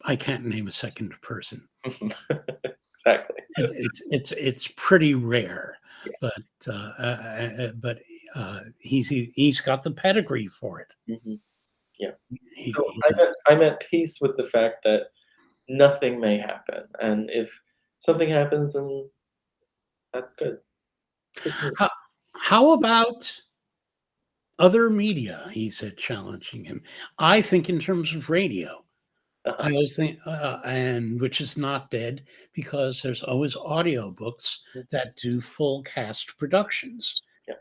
I can't name a second person. Exactly. It's pretty rare, Yeah. but he's got the pedigree for it. Mhm. Yeah. So He, I'm at peace with the fact that nothing may happen, and if something happens, then that's good. Good news. how how about Other media, he said, challenging him. I think in terms of radio. I Uh-huh. always think, and which is not dead because there's always audiobooks Mhm. that do full cast productions. Yeah.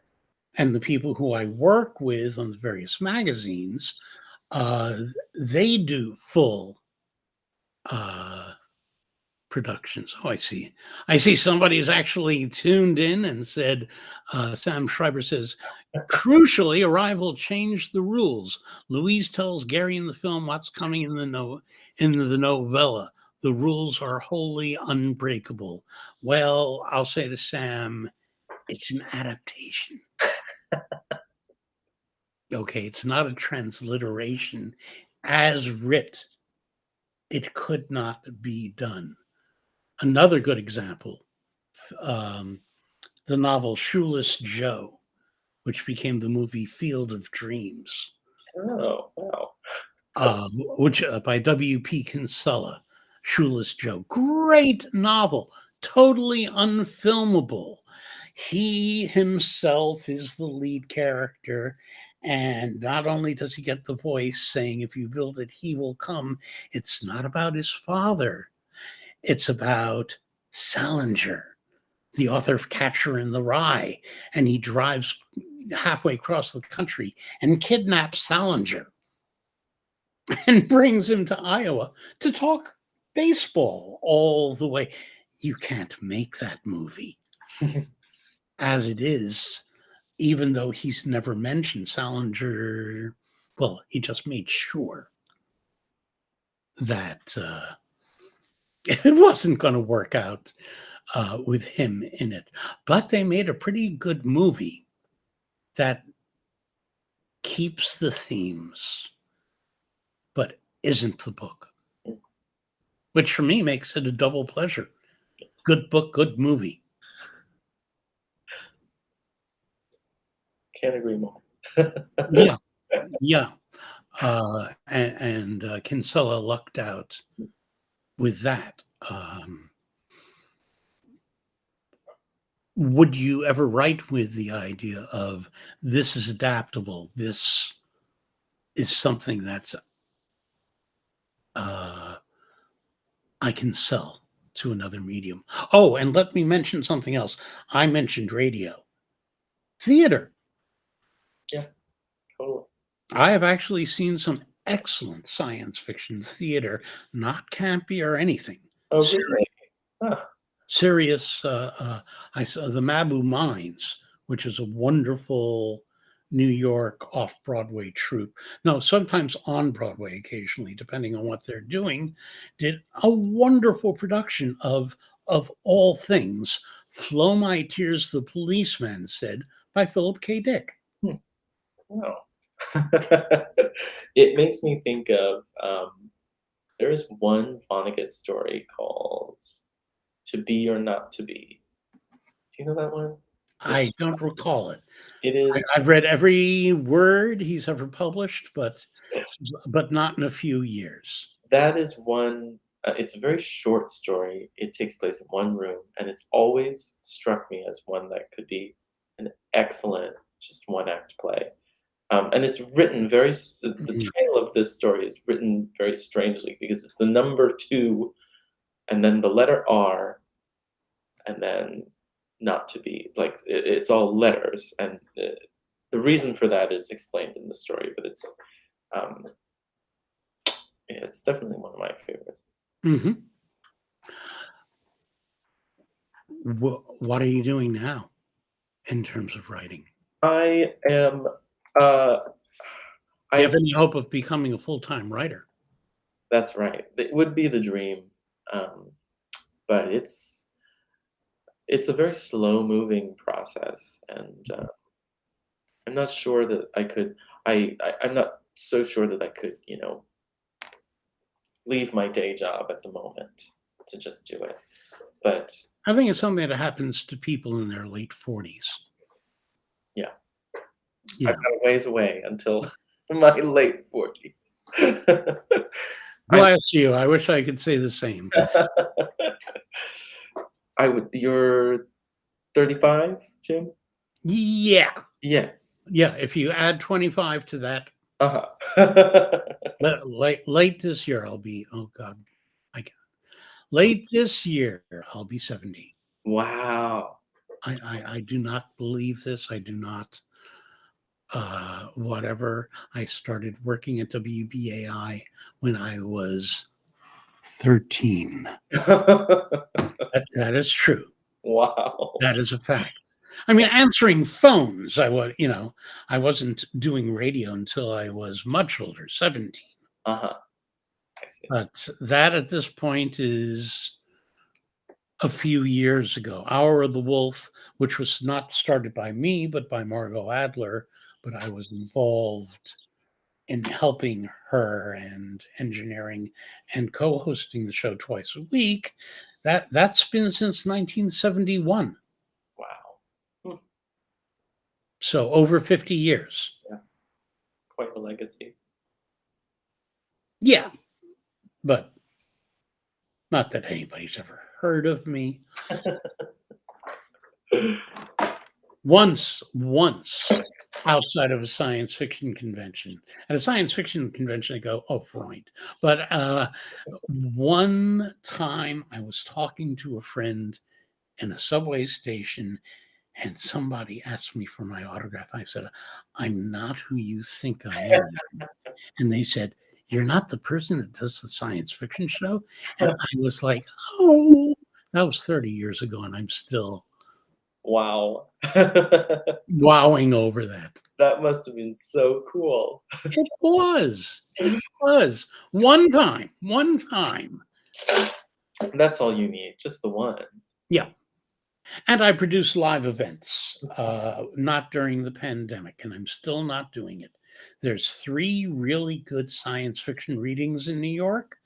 And the people who I work with on the various magazines, uh, they do full uh, productions. Oh, I see. I see somebody's actually tuned in and said, Sam Schreiber says, crucially, Arrival changed the rules. Louise tells Gary in the film what's coming in the novella. The rules are wholly unbreakable. Well, I'll say to Sam, it's an adaptation. Okay, it's not a transliteration. As writ, it could not be done. Another good example, um, the novel Shoeless Joe, which became the movie Field of Dreams, Oh, wow. which by W.P. Kinsella, Shoeless Joe. Great novel, totally unfilmable. He himself is the lead character, and not only does he get the voice saying, if you build it, he will come, it's not about his father, it's about Salinger, the author of Catcher in the Rye, and he drives halfway across the country and kidnaps Salinger and brings him to Iowa to talk baseball all the way. You can't make that movie as it is, even though he's never mentioned Salinger. Well, he just made sure that it wasn't going to work out with him in it. But they made a pretty good movie that keeps the themes, but isn't the book, Mm. which for me makes it a double pleasure. Good book, good movie. Can't agree more. Yeah, yeah. And Kinsella lucked out with that. Would you ever write with the idea of this is adaptable? This is something that's uh, I can sell to another medium. Oh, and let me mention something else. I mentioned radio, theater. Yeah, totally. I have actually seen some excellent science fiction theater, not campy or anything. Oh, really? Huh. Serious. I saw the Mabu Mines, which is a wonderful New York off Broadway troupe. No, sometimes on Broadway, occasionally, depending on what they're doing. Did a wonderful production of all things. "Flow My Tears," the policeman said, by Philip K. Dick. Hmm. Wow. It makes me think of, there is one Vonnegut story called "To Be or Not to Be." Do you know that one? I It's don't recall it. it is I've read every word he's ever published, but not in a few years. that is one, it's a very short story. It takes place in one room, and it's always struck me as one that could be an excellent just one-act play. And it's written the Mhm. title of this story is written very strangely because it's the number 2 and then the letter R and then not to be. Like, it's all letters, and the reason for that is explained in the story, but um, yeah, it's definitely one of my favorites. Mhm. What are you doing now in terms of writing? I am, uh, Do you have I any hope of becoming a full-time writer? that's right. It would be the dream, um, but it's a very slow-moving process, and, I'm not sure that I could I'm not so sure that I could, leave my day job at the moment to just do it. But I think it's something that happens to people in their late 40s. yeah, I've Yeah. got a ways away until my late 40s. I'm Bless you. I wish I could say the same. I would you're 35, Jim? Yeah. Yes. Yeah. If you add 25 to that, Uh-huh. late this year, I'll be, oh God, I, late this year, I'll be 70. Wow. I do not believe this. I do not, whatever. I started working at WBAI when I was 13. That is true. Wow. That is a fact. I mean, answering phones, I wasn't doing radio until I was much older, 17. Uh-huh. I see. But that at this point is a few years ago. Hour of the Wolf, which was not started by me, but by Margot Adler, but I was involved in helping her and engineering and co-hosting the show twice a week. That's been since 1971. Wow. Hmm. So over 50 years. Yeah. Quite a legacy. Yeah, but not that anybody's ever heard of me. Once outside of a science fiction convention. At a science fiction convention, I go, oh, Freud. But one time I was talking to a friend in a subway station and somebody asked me for my autograph. I said, I'm not who you think I am. And they said, you're not the person that does the science fiction show? And I was like, oh, that was 30 years ago. And I'm still Wow. wowing over that. That must have been so cool. It was. It was. One time. That's all you need, just the one. Yeah. And I produce live events, not during the pandemic, and I'm still not doing it. There's 3 really good science fiction readings in New York.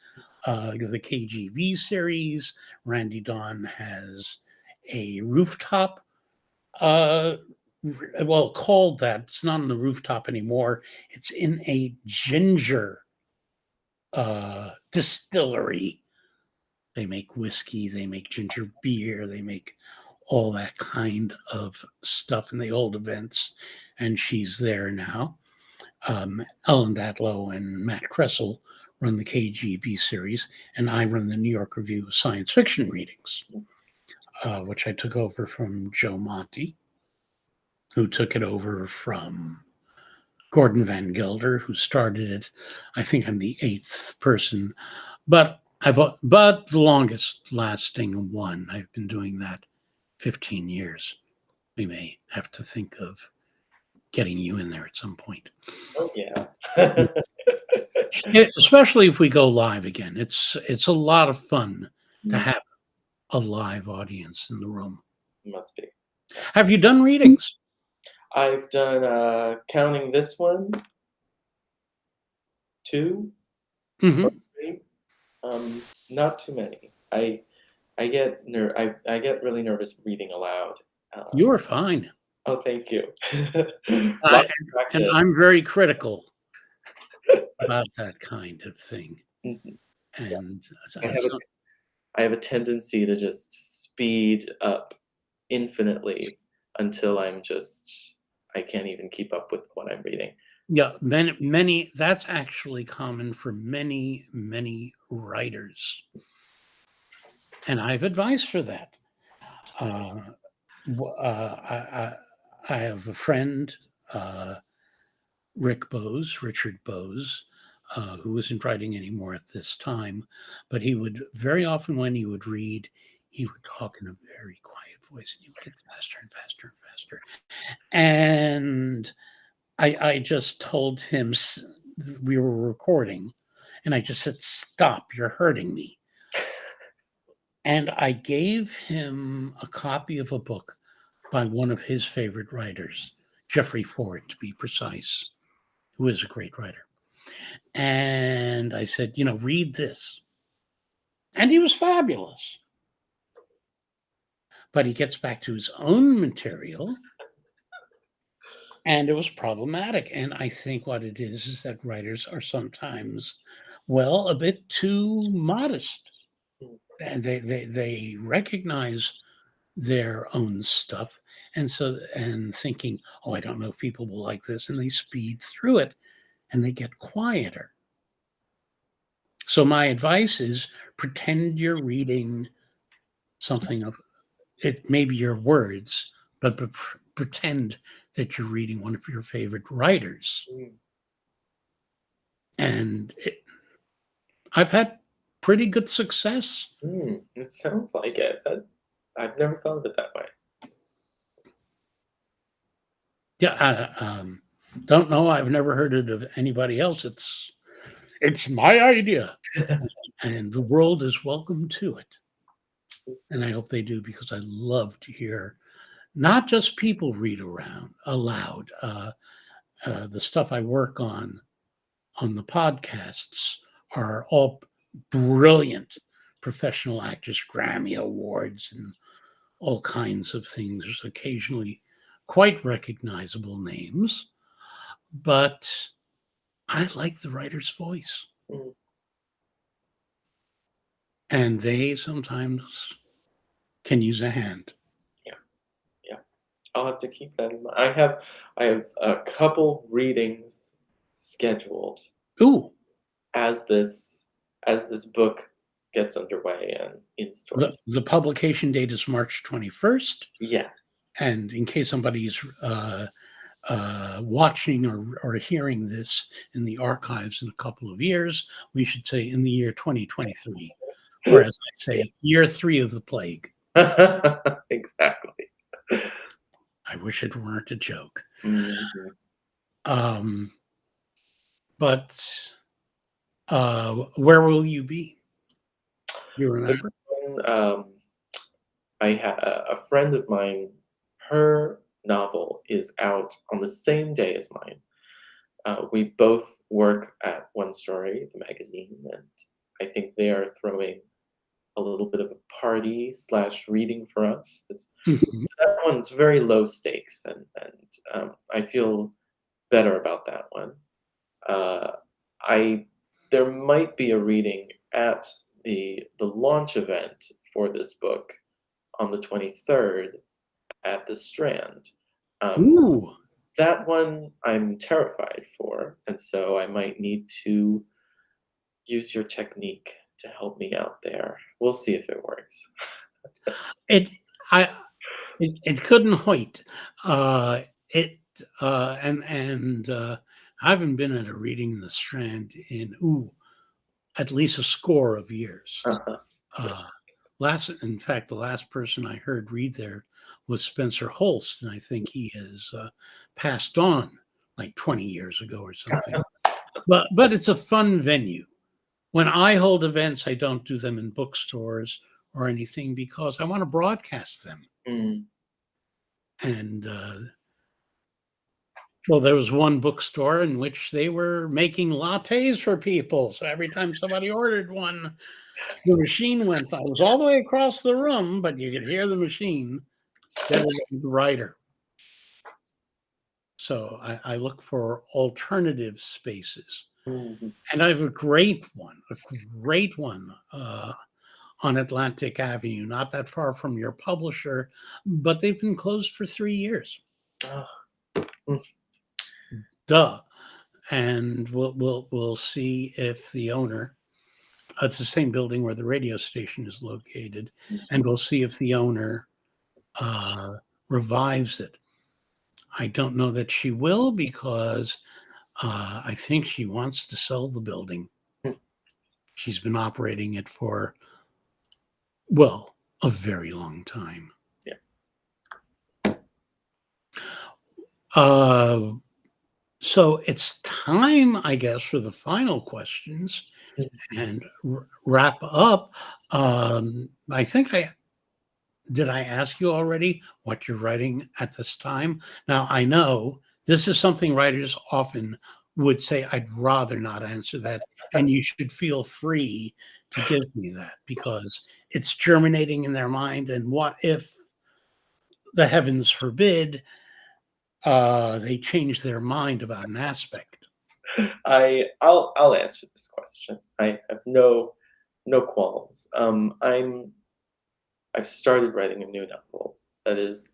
The KGB series. Randy Dawn has a rooftop, uh, well, called that. It's not on the rooftop anymore. It's in a ginger distillery. They make whiskey, they make ginger beer, they make all that kind of stuff in the old events. And she's there now. Ellen Datlow and Matt Kressel run the KGB series, and I run the New York Review of Science Fiction readings, which I took over from Joe Monti, who took it over from Gordon Van Gelder, who started it. I think I'm the 8th person, but but the longest lasting one. I've been doing that 15 years. We may have to think of getting you in there at some point. Oh, yeah. Especially if we go live again. It's a lot of fun to Mm, have a live audience in the room. must be. Have you done readings? I've done, counting this one, 2 or Hmm. 3, not too many. I get really nervous reading aloud. You are fine. Oh, thank you. I, Lots of and practice. I'm very critical about that kind of thing. Mhm. Yeah. And I have a I have a tendency to just speed up infinitely until I can't even keep up with what I'm reading. yeah, many, that's actually common for many writers. And I have advice for that. Uh, I have a friend, uh, Richard Bose, who isn't writing anymore at this time, but he would very often, when he would read, he would talk in a very quiet voice and he would get faster and faster and faster. And I just told him, we were recording, and I just said, stop, you're hurting me. And I gave him a copy of a book by one of his favorite writers, Jeffrey Ford, to be precise, who is a great writer. And I said, read this. And he was fabulous. But he gets back to his own material, and it was problematic. And I think what it is that writers are sometimes, well, a bit too modest. Mm, And they recognize their own stuff. And thinking, oh, I don't know if people will like this. And they speed through it and they get quieter. So my advice is pretend you're reading something of it, maybe your words, but pretend that you're reading one of your favorite writers. Mm, And I've had pretty good success. it sounds like it. I've never thought of it that way. Yeah, don't know. I've never heard it of anybody else. It's my idea, and the world is welcome to it. And I hope they do because I love to hear not just people read around aloud. The stuff I work on the podcasts are all brilliant professional actors, Grammy Awards, and all kinds of things. There's occasionally quite recognizable names, but I like the writer's voice. Mm, And they sometimes can use a hand. yeah, yeah. I'll have to keep that in mind. I have a couple readings scheduled Ooh, as this book gets underway and in the, stores. the publication date is March 21st. Yes. And in case somebody's watching or hearing this in the archives in a couple of years, we should say in the year 2023, or as I say, year 3 of the plague. Exactly. I wish it weren't a joke. Mhm. Um, but where will you be? You There's remember? one, I had a friend of mine, her novel is out on the same day as mine. We both work at One Story, the magazine, and I think they are throwing a little bit of a party slash reading for us. Mhm. So that one's very low stakes, and I feel better about that one. Uh, I There might be a reading at the launch event for this book on the 23rd at the Strand. Um, Ooh, that one I'm terrified for, and so I might need to use your technique to help me out there. We'll see if it works. it I it couldn't wait. It and I haven't been at a reading in the Strand in at least a score of years. Uh-huh. Yeah. Uh, in fact, the last person I heard read there was Spencer Holst, and I think he has passed on like 20 years ago or something. But it's a fun venue. When I hold events, I don't do them in bookstores or anything because I want to broadcast them. Mm. And well, there was one bookstore in which they were making lattes for people. So every time somebody ordered one, the machine went on. It was all the way across the room, but you could hear the machine better than the writer. So I look for alternative spaces. Mhm. And I have a great one on Atlantic Avenue, not that far from your publisher, but they've been closed for 3 years. Ah, mm, Duh. And we'll see if the owner, it's the same building where the radio station is located, and we'll see if the owner uh, revives it. I don't know that she will because I think she wants to sell the building. mm, She's been operating it for, well, a very long time. yeah. Uh, so it's time, I guess, for the final questions Mm. and wrap up. I think did I ask you already what you're writing at this time? Now, I know this is something writers often would say, I'd rather not answer that. And you should feel free to give me that because it's germinating in their mind. And what if, the heavens forbid, they change their mind about an aspect? I'll answer this question. I have no qualms. I'm I've started writing a new novel that is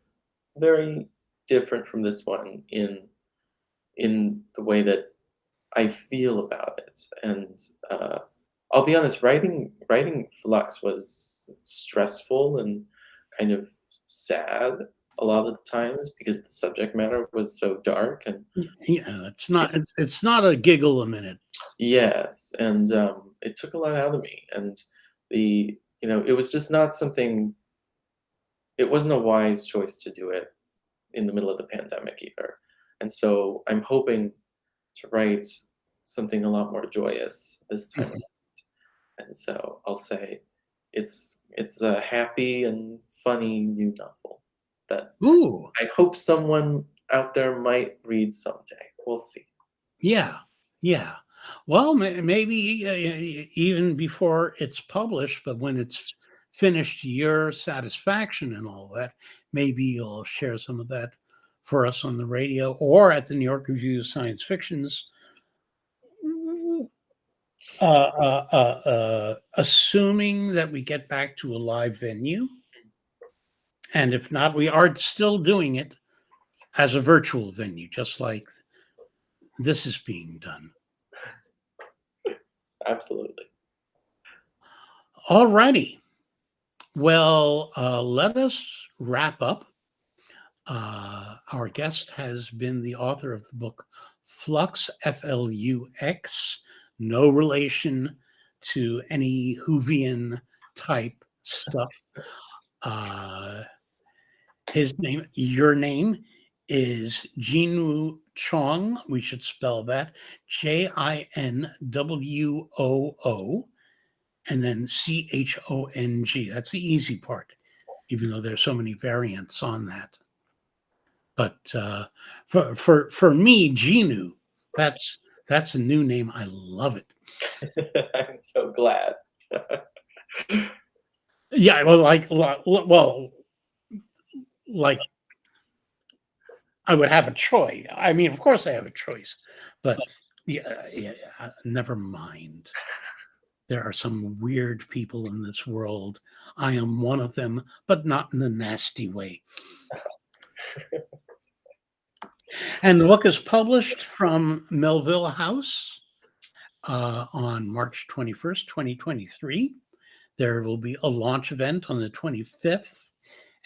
very different from this one in the way that I feel about it. And I'll be honest, writing Flux was stressful and kind of sad a lot of the times because the subject matter was so dark and Yeah, it's not a giggle a minute. yes, and it took a lot out of me. And it was just not something. It wasn't a wise choice to do it in the middle of the pandemic either. And so I'm hoping to write something a lot more joyous this time Mhm. around. And so I'll say it's a happy and funny new novel that Ooh, I hope someone out there might read someday. We'll see. yeah, yeah. Well, maybe even before it's published, but when it's finished to your satisfaction and all that, maybe you'll share some of that for us on the radio or at the New York Review of Science Fiction's. Assuming that we get back to a live venue, and if not, we are still doing it as a virtual venue, just like this is being done. Absolutely. All righty. Well, let us wrap up. Our guest has been the author of the book Flux, Flux, no relation to any Whovian type stuff. Uh, your name is Jinwoo Chong. We should spell that Jinwoo, and then Chong. That's the easy part, even though there's so many variants on that. But for me, Genu, that's a new name. I love it. I'm so glad. Yeah, well, like I would have a choice. I mean, of course, I have a choice, but yeah, never mind. There are some weird people in this world. I am one of them, but not in a nasty way. And the book is published from Melville House on March 21st, 2023. There will be a launch event on the 25th.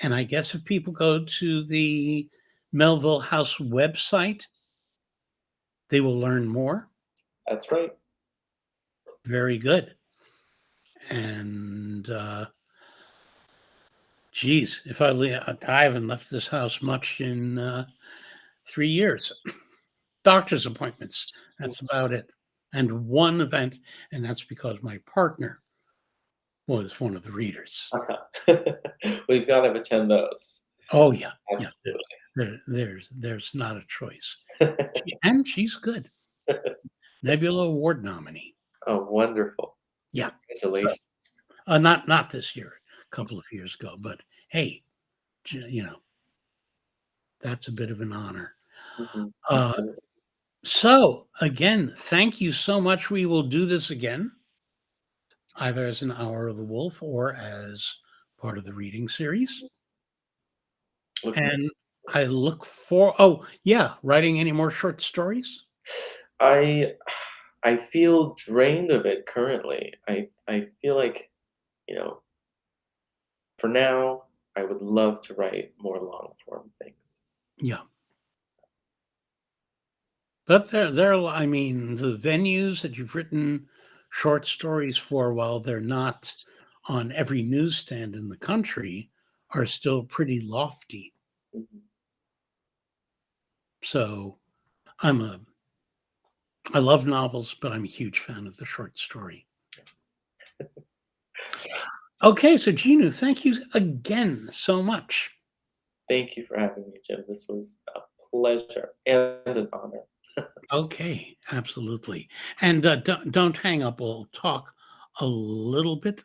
And I guess if people go to the Melville House website, they will learn more. That's right. Very good. And geez, I haven't left this house much in 3 years. Doctor's appointments. That's about it. And one event, and that's because my partner was one of the readers. We've got to attend those. Oh yeah, yeah. Absolutely. There's not a choice. And she's good. Nebula Award nominee. Oh, wonderful. Yeah. Congratulations. Not this year, a couple of years ago, but hey, you know, that's a bit of an honor. Mhm. Uh, Absolutely. so again, thank you so much. We will do this again, either as an Hour of the Wolf or as part of the reading series. Looking And I look for writing any more short stories? I I feel drained of it currently. I feel like, you know, for now, I would love to write more long form things. Yeah. But I mean, the venues that you've written short stories for, while they're not on every newsstand in the country, are still pretty lofty. Mhm. So I'm a I love novels, but I'm a huge fan of the short story. Okay, so Ginu, thank you again so much. Thank you for having me, Jim. This was a pleasure and an honor. Okay, absolutely. And don't hang up. We'll talk a little bit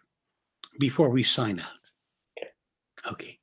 before we sign out. Okay.